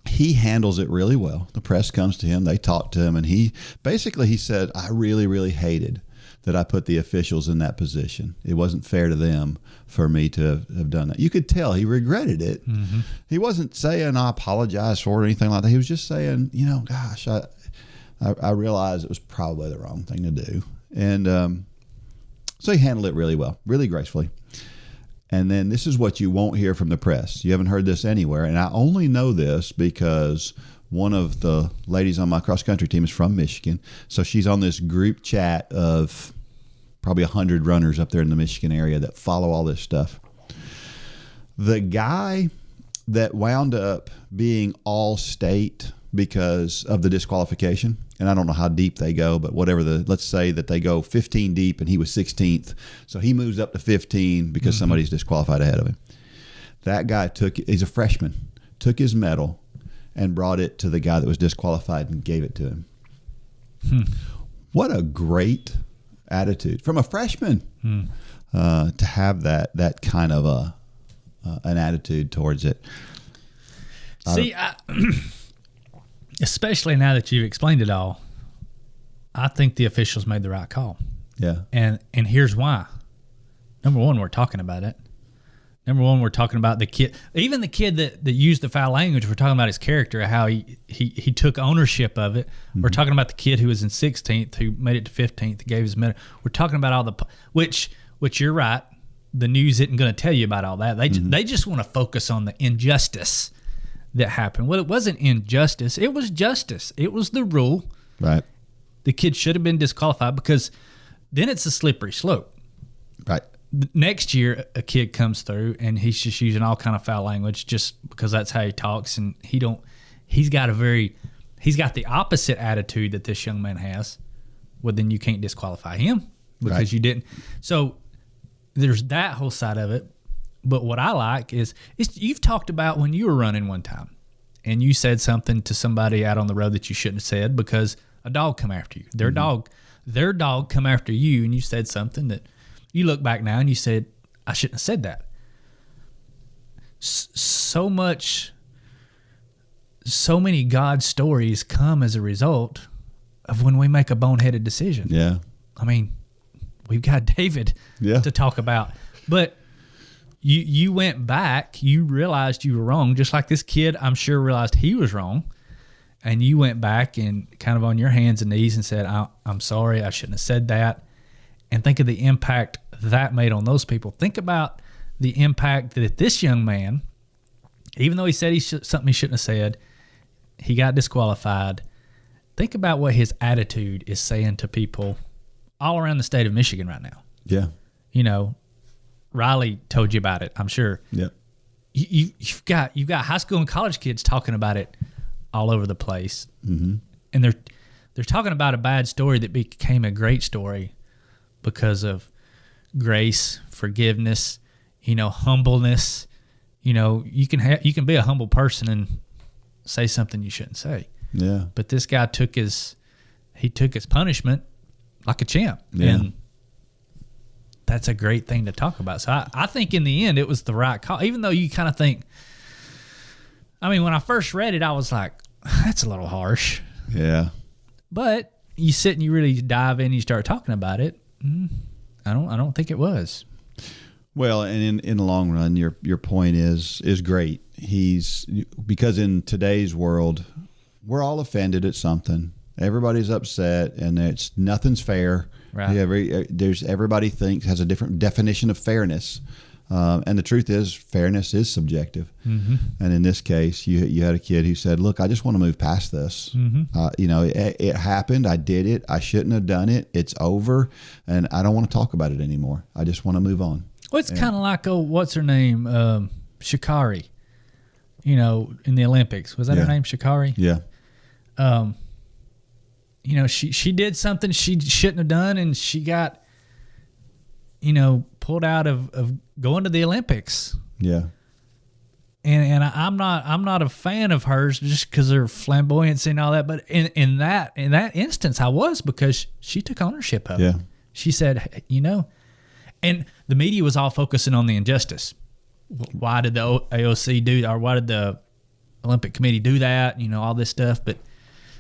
He handles it really well. The press comes to him. They talk to him, and he said, "I really, really hated that I put the officials in that position. It wasn't fair to them for me to have done that." You could tell he regretted it. He wasn't saying, "I apologize for it," or anything like that. He was just saying, gosh, I realized it was probably the wrong thing to do. And so he handled it really well, really gracefully. And then this is what you won't hear from the press. You haven't heard this anywhere. And I only know this because one of the ladies on my cross-country team is from Michigan. So she's on this group chat of probably 100 runners up there in the Michigan area that follow all this stuff. The guy that wound up being all-state because of the disqualification, and I don't know how deep they go, but whatever, let's say that they go 15 deep and he was 16th. So he moves up to 15 because somebody's disqualified ahead of him. That guy he's a freshman, took his medal and brought it to the guy that was disqualified and gave it to him. What a great attitude from a freshman to have that kind of an attitude towards it. See, especially now that you've explained it all, I think the officials made the right call. Yeah. And here's why. Number one, we're talking about it. Number one, we're talking about the kid. Even the kid that used the foul language, we're talking about his character, how he took ownership of it. We're talking about the kid who was in 16th, who made it to 15th, gave his medal. We're talking about all the which you're right. The news isn't going to tell you about all that. They just want to focus on the injustice that happened. Well, it wasn't injustice. It was justice. It was the rule. Right. The kid should have been disqualified because then it's a slippery slope. Right. Next year, a kid comes through and he's just using all kind of foul language just because that's how he talks, and he's got the opposite attitude that this young man has. Well, then you can't disqualify him because you didn't. So there's that whole side of it. But what I like is you've talked about when you were running one time and you said something to somebody out on the road that you shouldn't have said because a dog come after you. Their dog come after you, and you said something that you look back now and you said, "I shouldn't have said that." So many God stories come as a result of when we make a boneheaded decision. Yeah. I mean, we've got David to talk about, but you went back, you realized you were wrong, just like this kid, I'm sure, realized he was wrong. And you went back and kind of on your hands and knees and said, I'm sorry, I shouldn't have said that. And think of the impact that made on those people. Think about the impact that this young man, even though he said something he shouldn't have said, he got disqualified. Think about what his attitude is saying to people all around the state of Michigan right now. Yeah. You know, Riley told you about it, I'm sure. Yeah. You've got high school and college kids talking about it all over the place. Mm-hmm. And they're talking about a bad story that became a great story because of grace, forgiveness, humbleness. You can be a humble person and say something you shouldn't say. Yeah. But this guy took his punishment like a champ. Yeah. And that's a great thing to talk about. So I think in the end it was the right call, even though you kind of think, when I first read it, I was like, that's a little harsh. Yeah. But you sit and you really dive in and you start talking about it. I don't think it was. Well, and in the long run, your point is great. Because in today's world, we're all offended at something. Everybody's upset, and nothing's fair. Right. Everybody has a different definition of fairness, and the truth is, fairness is subjective. Mm-hmm. And in this case, you had a kid who said, "Look, I just want to move past this. Mm-hmm. It happened. I did it. I shouldn't have done it. It's over, and I don't want to talk about it anymore. I just want to move on." Well, it's kind of like, what's her name? Sha'Carri, in the Olympics. Was that her name, Sha'Carri? Yeah. She did something she shouldn't have done, and she got, pulled out of going to the Olympics. Yeah. And I'm not a fan of hers just because of her flamboyancy and all that. But in that instance, I was, because she took ownership of it. She said, and the media was all focusing on the injustice. Why did the AOC do that, or why did the Olympic Committee do that? All this stuff. But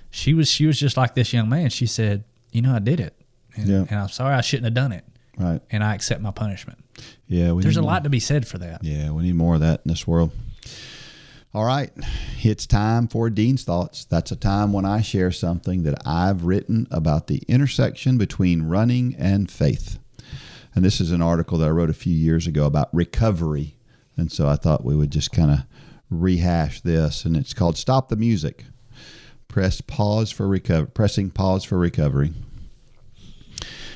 she was just like this young man. She said, I did it, and I'm sorry, I shouldn't have done it. Right. And I accept my punishment. Yeah. There's a lot to be said for that. Yeah, we need more of that in this world. All right, it's time for Dean's Thoughts. That's a time when I share something that I've written about the intersection between running and faith. And this is an article that I wrote a few years ago about recovery. And so I thought we would just kind of rehash this. And it's called Stop the Music. Pressing pause for recovery.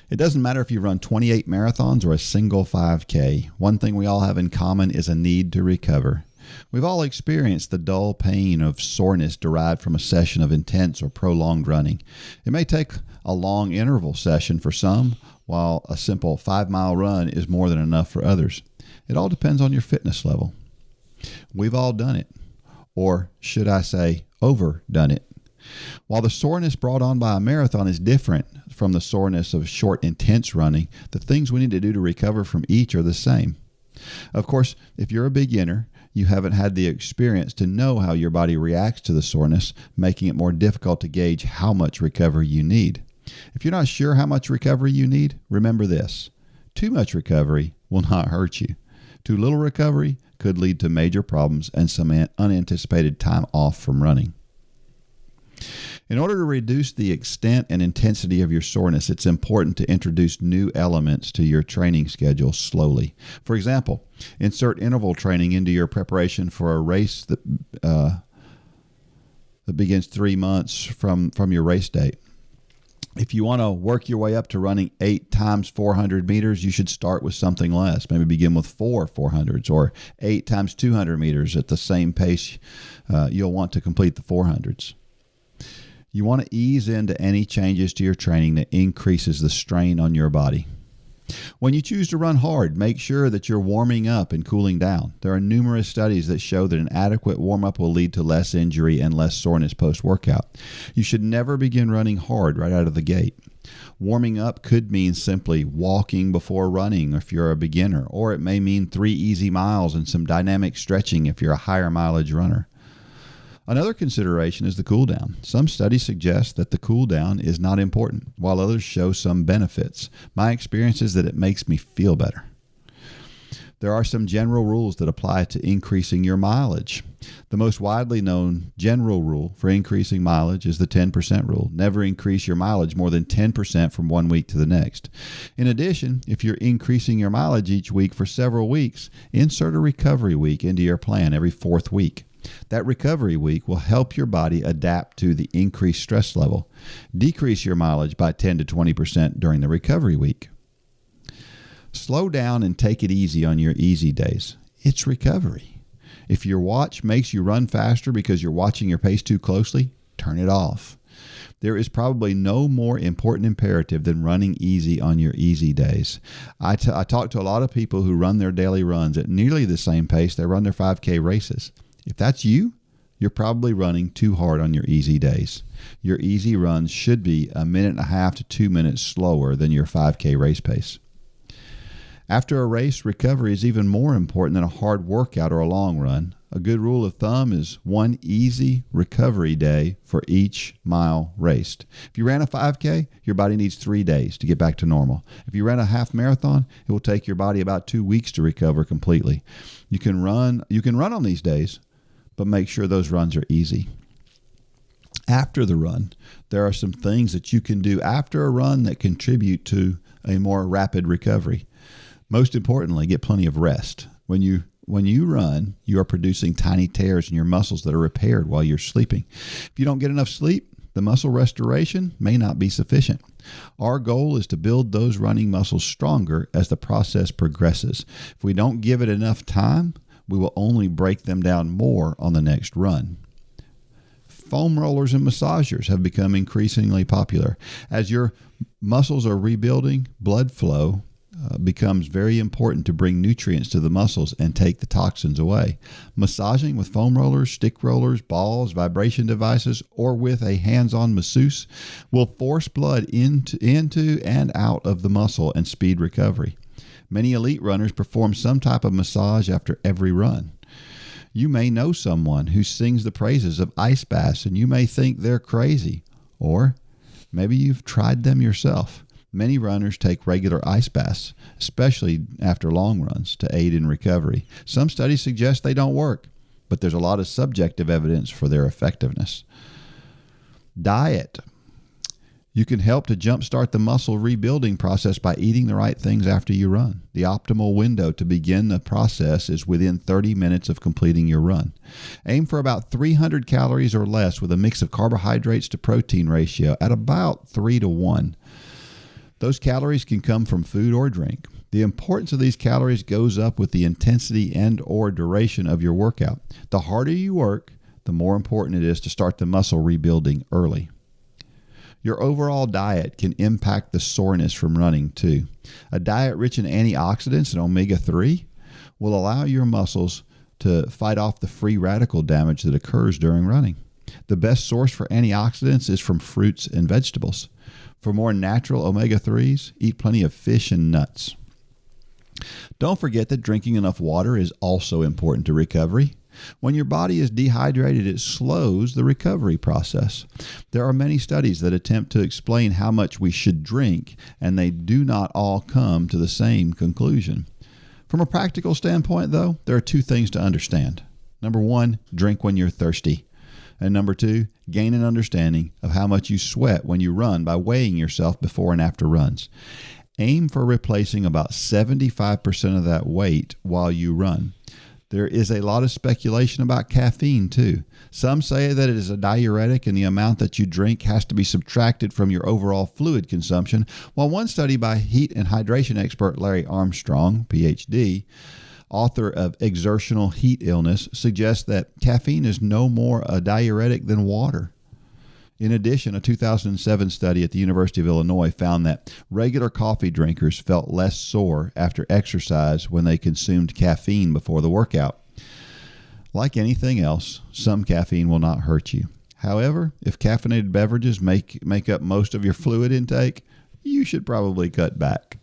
It doesn't matter if you run 28 marathons or a single 5K. One thing we all have in common is a need to recover. We've all experienced the dull pain of soreness derived from a session of intense or prolonged running. It may take a long interval session for some, while a simple 5-mile run is more than enough for others. It all depends on your fitness level. We've all done it, or should I say, overdone it. While the soreness brought on by a marathon is different from the soreness of short, intense running, the things we need to do to recover from each are the same. Of course, if you're a beginner, you haven't had the experience to know how your body reacts to the soreness, making it more difficult to gauge how much recovery you need. If you're not sure how much recovery you need, remember this: too much recovery will not hurt you. Too little recovery could lead to major problems and some unanticipated time off from running. In order to reduce the extent and intensity of your soreness, it's important to introduce new elements to your training schedule slowly. For example, insert interval training into your preparation for a race that begins 3 months from your race date. If you want to work your way up to running 8 times 400 meters, you should start with something less. Maybe begin with 4 400s or 8 times 200 meters at the same pace you'll want to complete the 400s. You want to ease into any changes to your training that increases the strain on your body. When you choose to run hard, make sure that you're warming up and cooling down. There are numerous studies that show that an adequate warm-up will lead to less injury and less soreness post-workout. You should never begin running hard right out of the gate. Warming up could mean simply walking before running if you're a beginner, or it may mean 3 easy miles and some dynamic stretching if you're a higher mileage runner. Another consideration is the cool down. Some studies suggest that the cool down is not important, while others show some benefits. My experience is that it makes me feel better. There are some general rules that apply to increasing your mileage. The most widely known general rule for increasing mileage is the 10% rule. Never increase your mileage more than 10% from one week to the next. In addition, if you're increasing your mileage each week for several weeks, insert a recovery week into your plan every fourth week. That recovery week will help your body adapt to the increased stress level. Decrease your mileage by 10 to 20% during the recovery week. Slow down and take it easy on your easy days. It's recovery. If your watch makes you run faster because you're watching your pace too closely, turn it off. There is probably no more important imperative than running easy on your easy days. I talk to a lot of people who run their daily runs at nearly the same pace they run their 5K races. If that's you, you're probably running too hard on your easy days. Your easy runs should be 1.5 to 2 minutes slower than your 5K race pace. After a race, recovery is even more important than a hard workout or a long run. A good rule of thumb is one easy recovery day for each mile raced. If you ran a 5K, your body needs 3 days to get back to normal. If you ran a half marathon, it will take your body about 2 weeks to recover completely. You can run on these days, but make sure those runs are easy. After the run, there are some things that you can do after a run that contribute to a more rapid recovery. Most importantly, get plenty of rest. When you run, you are producing tiny tears in your muscles that are repaired while you're sleeping. If you don't get enough sleep, the muscle restoration may not be sufficient. Our goal is to build those running muscles stronger as the process progresses. If we don't give it enough time, we will only break them down more on the next run. Foam rollers and massagers have become increasingly popular. As your muscles are rebuilding, blood flow becomes very important to bring nutrients to the muscles and take the toxins away. Massaging with foam rollers, stick rollers, balls, vibration devices, or with a hands-on masseuse will force blood into and out of the muscle and speed recovery. Many elite runners perform some type of massage after every run. You may know someone who sings the praises of ice baths, and you may think they're crazy, or maybe you've tried them yourself. Many runners take regular ice baths, especially after long runs, to aid in recovery. Some studies suggest they don't work, but there's a lot of subjective evidence for their effectiveness. Diet. You can help to jumpstart the muscle rebuilding process by eating the right things after you run. The optimal window to begin the process is within 30 minutes of completing your run. Aim for about 300 calories or less with a mix of carbohydrates to protein ratio at about 3-to-1. Those calories can come from food or drink. The importance of these calories goes up with the intensity and or duration of your workout. The harder you work, the more important it is to start the muscle rebuilding early. Your overall diet can impact the soreness from running too. A diet rich in antioxidants and omega-3 will allow your muscles to fight off the free radical damage that occurs during running. The best source for antioxidants is from fruits and vegetables. For more natural omega-3s, eat plenty of fish and nuts. Don't forget that drinking enough water is also important to recovery. When your body is dehydrated, it slows the recovery process. There are many studies that attempt to explain how much we should drink, and they do not all come to the same conclusion. From a practical standpoint, though, there are 2 things to understand. Number 1, drink when you're thirsty. And number 2, gain an understanding of how much you sweat when you run by weighing yourself before and after runs. Aim for replacing about 75% of that weight while you run. There is a lot of speculation about caffeine too. Some say that it is a diuretic and the amount that you drink has to be subtracted from your overall fluid consumption, while one study by heat and hydration expert Larry Armstrong, PhD, author of Exertional Heat Illness, suggests that caffeine is no more a diuretic than water. In addition, a 2007 study at the University of Illinois found that regular coffee drinkers felt less sore after exercise when they consumed caffeine before the workout. Like anything else, some caffeine will not hurt you. However, if caffeinated beverages make up most of your fluid intake, you should probably cut back.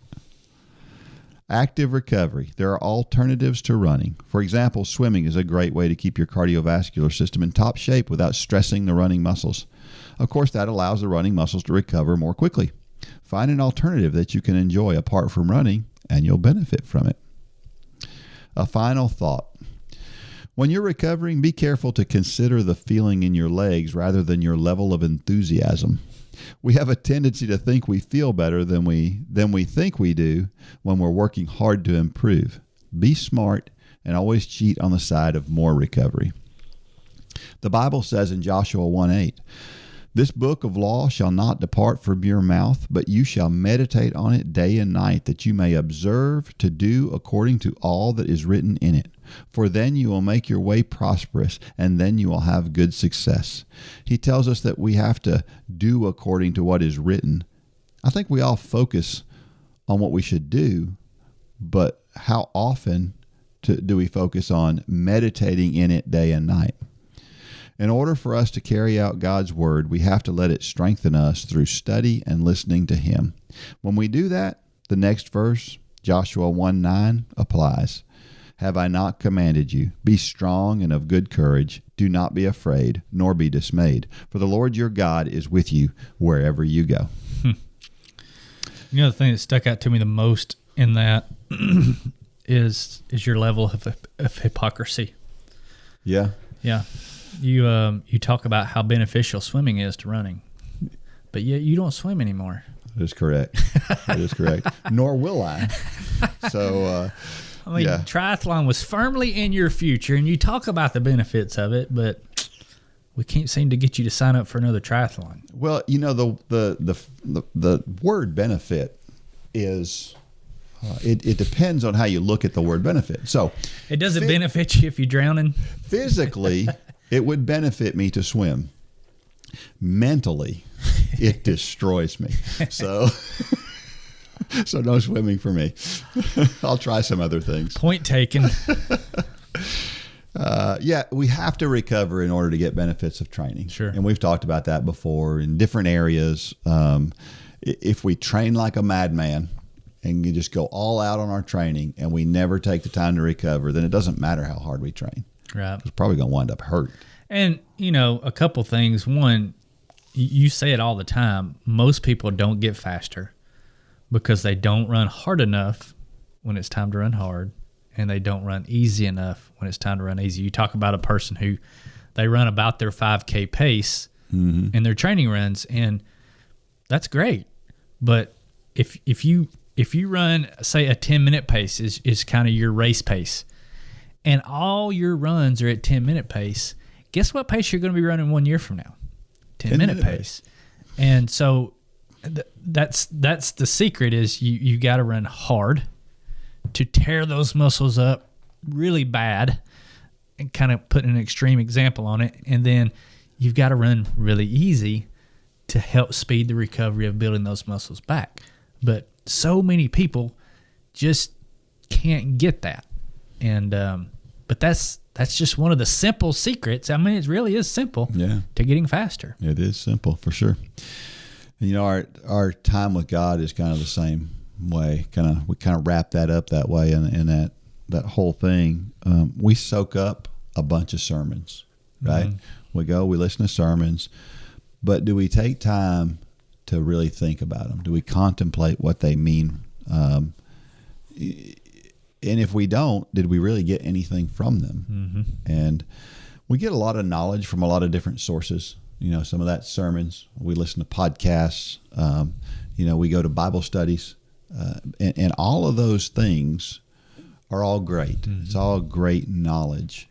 Active recovery. There are alternatives to running. For example, swimming is a great way to keep your cardiovascular system in top shape without stressing the running muscles. Of course, that allows the running muscles to recover more quickly. Find an alternative that you can enjoy apart from running, and you'll benefit from it. A final thought. When you're recovering, be careful to consider the feeling in your legs rather than your level of enthusiasm. We have a tendency to think we feel better than we think we do when we're working hard to improve. Be smart and always cheat on the side of more recovery. The Bible says in Joshua 1:8, "This book of law shall not depart from your mouth, but you shall meditate on it day and night, that you may observe to do according to all that is written in it. For then you will make your way prosperous, and then you will have good success." He tells us that we have to do according to what is written. I think we all focus on what we should do, but how often do we focus on meditating in it day and night? In order for us to carry out God's word, we have to let it strengthen us through study and listening to Him. When we do that, the next verse, Joshua 1:9, applies. "Have I not commanded you? Be strong and of good courage. Do not be afraid, nor be dismayed. For the Lord your God is with you wherever you go." You know, the thing that stuck out to me the most in that is your level of hypocrisy. Yeah. Yeah. You talk about how beneficial swimming is to running, but yet you don't swim anymore. That is correct. That is correct. Nor will I. So, I mean, triathlon was firmly in your future, and you talk about the benefits of it, but we can't seem to get you to sign up for another triathlon. Well, you know, the word benefit is it depends on how you look at the word benefit. So it doesn't benefit you if you're drowning. Physically, it would benefit me to swim. Mentally, it destroys me. So no swimming for me. I'll try some other things. Point taken. We have to recover in order to get benefits of training. Sure. And we've talked about that before in different areas. If we train like a madman and you just go all out on our training and we never take the time to recover, then it doesn't matter how hard we train. Right. It's probably going to wind up hurt. And, you know, a couple things. One, you say it all the time. Most people don't get faster because they don't run hard enough when it's time to run hard, and they don't run easy enough when it's time to run easy. You talk about a person who they run about their 5K pace in their training runs, and that's great. But if you run, say, a 10-minute pace is kind of your race pace, and all your runs are at 10-minute pace, guess what pace you're going to be running 1 year from now? 10-minute pace. And so that's the secret is you got to run hard to tear those muscles up really bad, and kind of put an extreme example on it. And then you've got to run really easy to help speed the recovery of building those muscles back. But so many people just can't get that. And but that's just one of the simple secrets. I mean, it really is simple to getting faster. It is simple for sure. And, you know, our time with God is kind of the same way. We kind of wrap that up that way in that whole thing. We soak up a bunch of sermons, right? Mm-hmm. We listen to sermons, but do we take time to really think about them? Do we contemplate what they mean? And if we don't, did we really get anything from them? Mm-hmm. And we get a lot of knowledge from a lot of different sources. You know, some of that's sermons. We listen to podcasts. We go to Bible studies. And all of those things are all great. Mm-hmm. It's all great knowledge.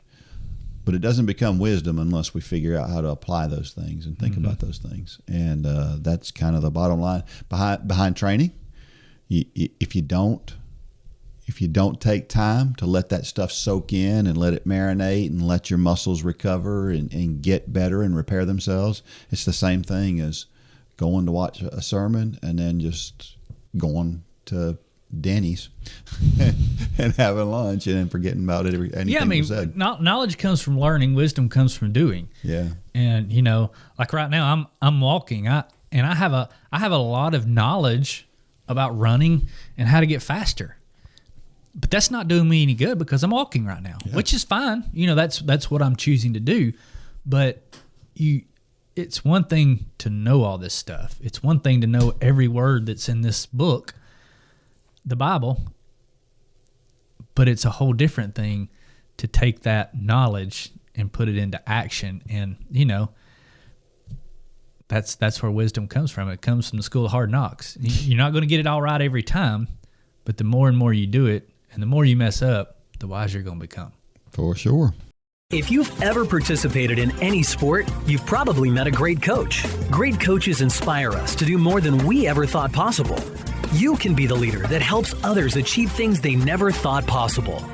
But it doesn't become wisdom unless we figure out how to apply those things and think about those things. And that's kind of the bottom line. Behind training, if you don't take time to let that stuff soak in and let it marinate and let your muscles recover and get better and repair themselves, it's the same thing as going to watch a sermon and then just going to Denny's and having lunch and then forgetting about anything was said. Knowledge comes from learning. Wisdom comes from doing. Yeah. And, you know, like right now I'm walking. I have a lot of knowledge about running and how to get faster. But that's not doing me any good because I'm walking right now, which is fine. You know, that's what I'm choosing to do. But it's one thing to know all this stuff. It's one thing to know every word that's in this book, the Bible. but it's a whole different thing to take that knowledge and put it into action. And, that's where wisdom comes from. It comes from the school of hard knocks. You're not going to get it all right every time, but the more and more you do it and the more you mess up, the wiser you're going to become. For sure. If you've ever participated in any sport, you've probably met a great coach. Great coaches inspire us to do more than we ever thought possible. You can be the leader that helps others achieve things they never thought possible.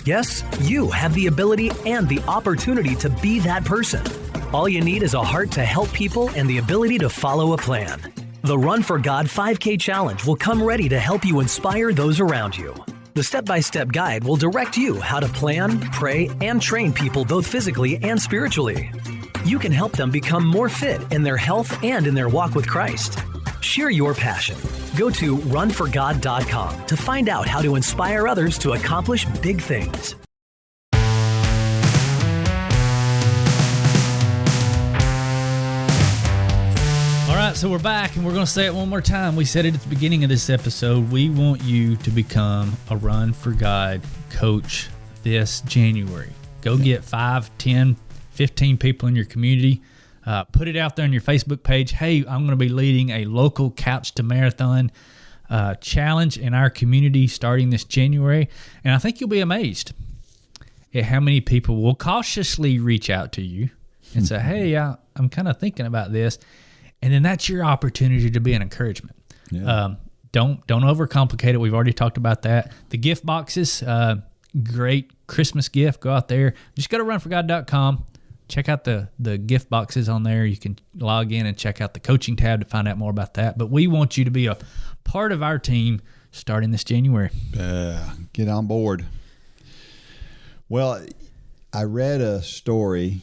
Yes, you have the ability and the opportunity to be that person. All you need is a heart to help people and the ability to follow a plan. The Run for God 5K Challenge will come ready to help you inspire those around you. The step-by-step guide will direct you how to plan, pray, and train people both physically and spiritually. You can help them become more fit in their health and in their walk with Christ. Share your passion. Go to runforgod.com to find out how to inspire others to accomplish big things. So we're back, and we're going to say it one more time. We said it at the beginning of this episode. We want you to become a Run for God coach this January. Go get 5, 10, 15 people in your community. Put it out there on your Facebook page. Hey, I'm going to be leading a local Couch to Marathon challenge in our community starting this January. And I think you'll be amazed at how many people will cautiously reach out to you and say, hey, I'm kind of thinking about this. And then that's your opportunity to be an encouragement. Yeah. Don't overcomplicate it. We've already talked about that. The gift boxes, great Christmas gift. Go out there. Just go to runforgod.com. Check out the gift boxes on there. You can log in and check out the coaching tab to find out more about that. But we want you to be a part of our team starting this January. Get on board. Well, I read a story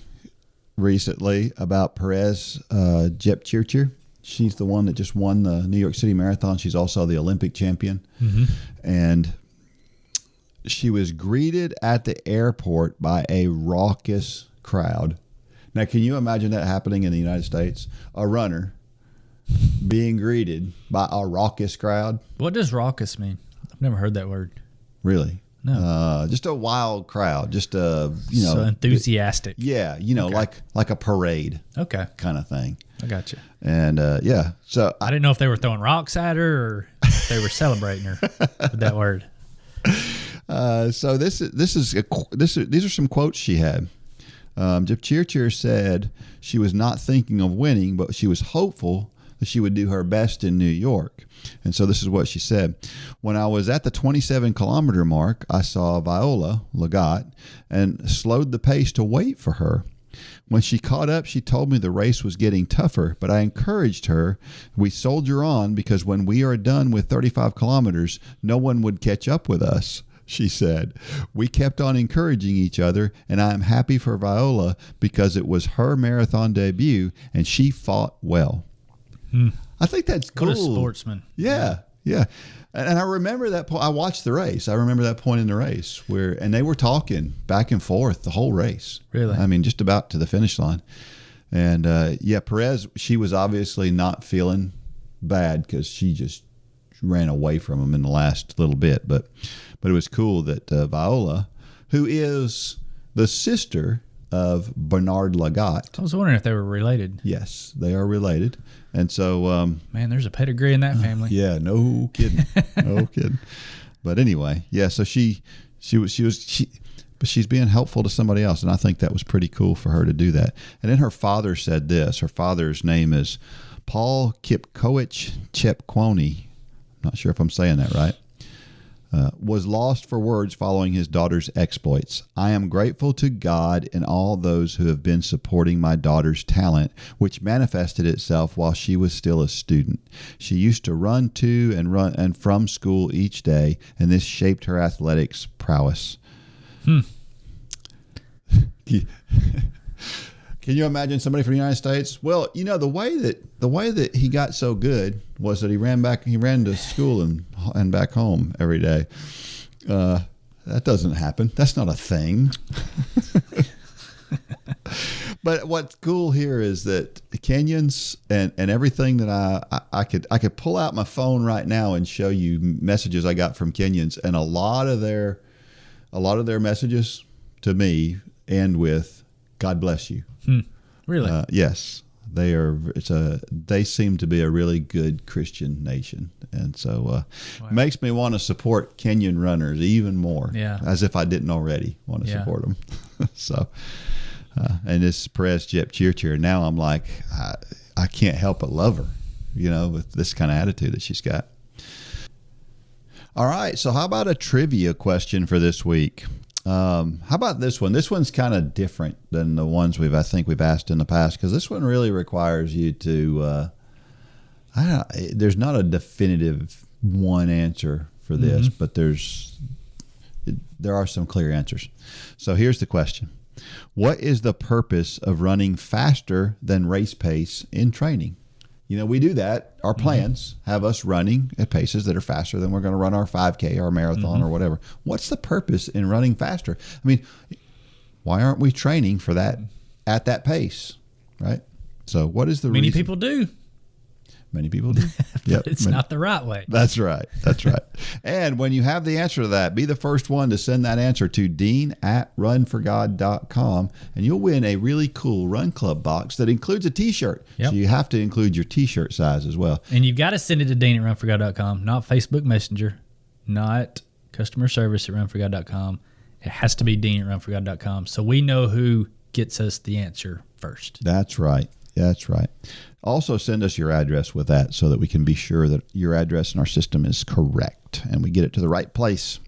recently about Perez Jepchirchir. She's the one that just won the New York City Marathon. She's also the Olympic champion. Mm-hmm. And she was greeted at the airport by a raucous crowd. Now, can you imagine that happening in the United States? A runner being greeted by a raucous crowd? What does raucous mean? I've never heard that word. Really? No. Just a wild crowd. Just so enthusiastic. Yeah, okay. like a parade. Okay. Kind of thing. I got you. And so I didn't know if they were throwing rocks at her or if they were celebrating her with that word. So these are some quotes she had. Jepchirchir said she was not thinking of winning, but she was hopeful that she would do her best in New York. And so this is what she said. When I was at the 27-kilometer mark, I saw Viola Lagat and slowed the pace to wait for her. When she caught up, she told me the race was getting tougher, but I encouraged her. We soldier on because when we are done with 35 kilometers, no one would catch up with us, she said. We kept on encouraging each other, and I am happy for Viola because it was her marathon debut, and she fought well. I think that's cool. What a sportsman. Yeah. And I remember that point. I watched the race. I remember that point in the race and they were talking back and forth the whole race. Really? I mean, just about to the finish line. And Perez, she was obviously not feeling bad because she just ran away from him in the last little bit. But it was cool that Viola, who is the sister of Bernard Lagat. I was wondering if they were related. Yes, they are related. And so, man, there's a pedigree in that family. Yeah, no kidding, no kidding. But anyway, yeah. So but she's being helpful to somebody else, and I think that was pretty cool for her to do that. And then her father said this. Her father's name is Paul Kipkoech Chepkwony. I'm not sure if I'm saying that right. Was lost for words following his daughter's exploits. I am grateful to God and all those who have been supporting my daughter's talent, which manifested itself while she was still a student. She used to run to and from school each day, and this shaped her athletics prowess. Can you imagine somebody from the United States? Well, the way that he got so good was that he ran to school and back home every day. That doesn't happen. That's not a thing. But what's cool here is that Kenyans and everything that I could pull out my phone right now and show you messages I got from Kenyans, and a lot of their a lot of their messages to me end with "God bless you." Really? Yes, they are. They seem to be a really good Christian nation, and so makes me want to support Kenyan runners even more. Yeah. As if I didn't already want to support them. So, and this Perez Jep Cheer. Now I'm like, I can't help but love her, with this kind of attitude that she's got. All right, so how about a trivia question for this week? How about this one? This one's kind of different than the ones I think we've asked in the past, because this one really requires you to. There's not a definitive one answer for this, but there are some clear answers. So here's the question: what is the purpose of running faster than race pace in training? We do that. Our plans have us running at paces that are faster than we're going to run our 5K, our marathon, or whatever. What's the purpose in running faster? I mean, why aren't we training for that at that pace, right? So what is the reason? Many people do. Many people do. Yep. It's not the right way. That's right. And when you have the answer to that, be the first one to send that answer to dean@runforgod.com, and you'll win a really cool Run Club box that includes a T-shirt. Yep. So you have to include your T-shirt size as well. And you've got to send it to dean@runforgod.com, not Facebook Messenger, not customer service at runforgod.com. It has to be dean@runforgod.com, so we know who gets us the answer first. That's right. Also, send us your address with that so that we can be sure that your address in our system is correct and we get it to the right place.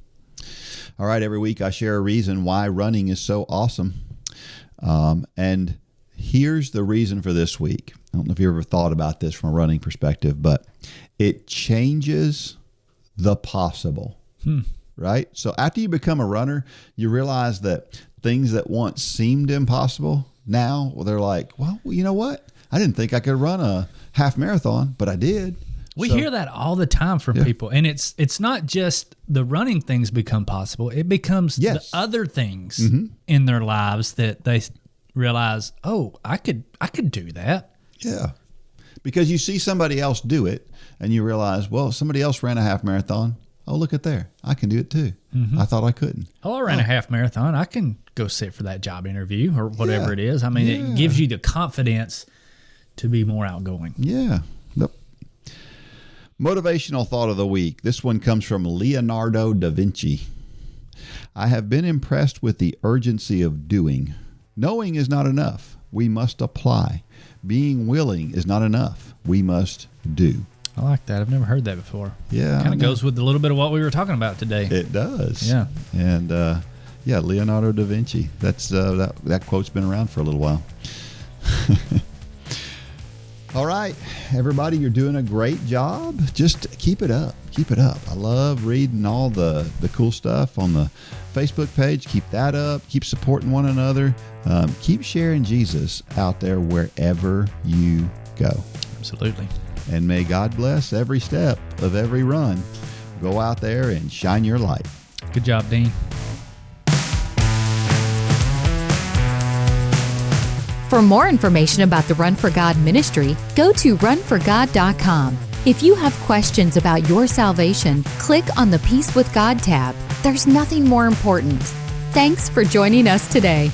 All right, every week I share a reason why running is so awesome. And here's the reason for this week. I don't know if you ever thought about this from a running perspective, but it changes the possible, right? So after you become a runner, you realize that things that once seemed impossible, now they're like, well, you know what? I didn't think I could run a half marathon, but I did. We hear that all the time from people, and it's not just the running things become possible. It becomes the other things in their lives that they realize, oh, I could do that. Yeah, because you see somebody else do it, and you realize, well, somebody else ran a half marathon. Oh, look at there. I can do it too. I thought I couldn't. Oh, I ran a half marathon. I can go sit for that job interview or whatever it is. I mean, it gives you the confidence to be more outgoing. Yeah. Yep. Motivational thought of the week. This one comes from Leonardo da Vinci. I have been impressed with the urgency of doing. Knowing is not enough. We must apply. Being willing is not enough. We must do. I like that. I've never heard that before. Yeah. Kind of goes with a little bit of what we were talking about today. It does. Yeah. And Leonardo da Vinci. That's that quote's been around for a little while. All right, everybody, you're doing a great job. Just keep it up. Keep it up. I love reading all the cool stuff on the Facebook page. Keep that up. Keep supporting one another. Keep sharing Jesus out there wherever you go. Absolutely. And may God bless every step of every run. Go out there and shine your light. Good job, Dean. For more information about the Run for God ministry, go to runforgod.com. If you have questions about your salvation, click on the Peace with God tab. There's nothing more important. Thanks for joining us today.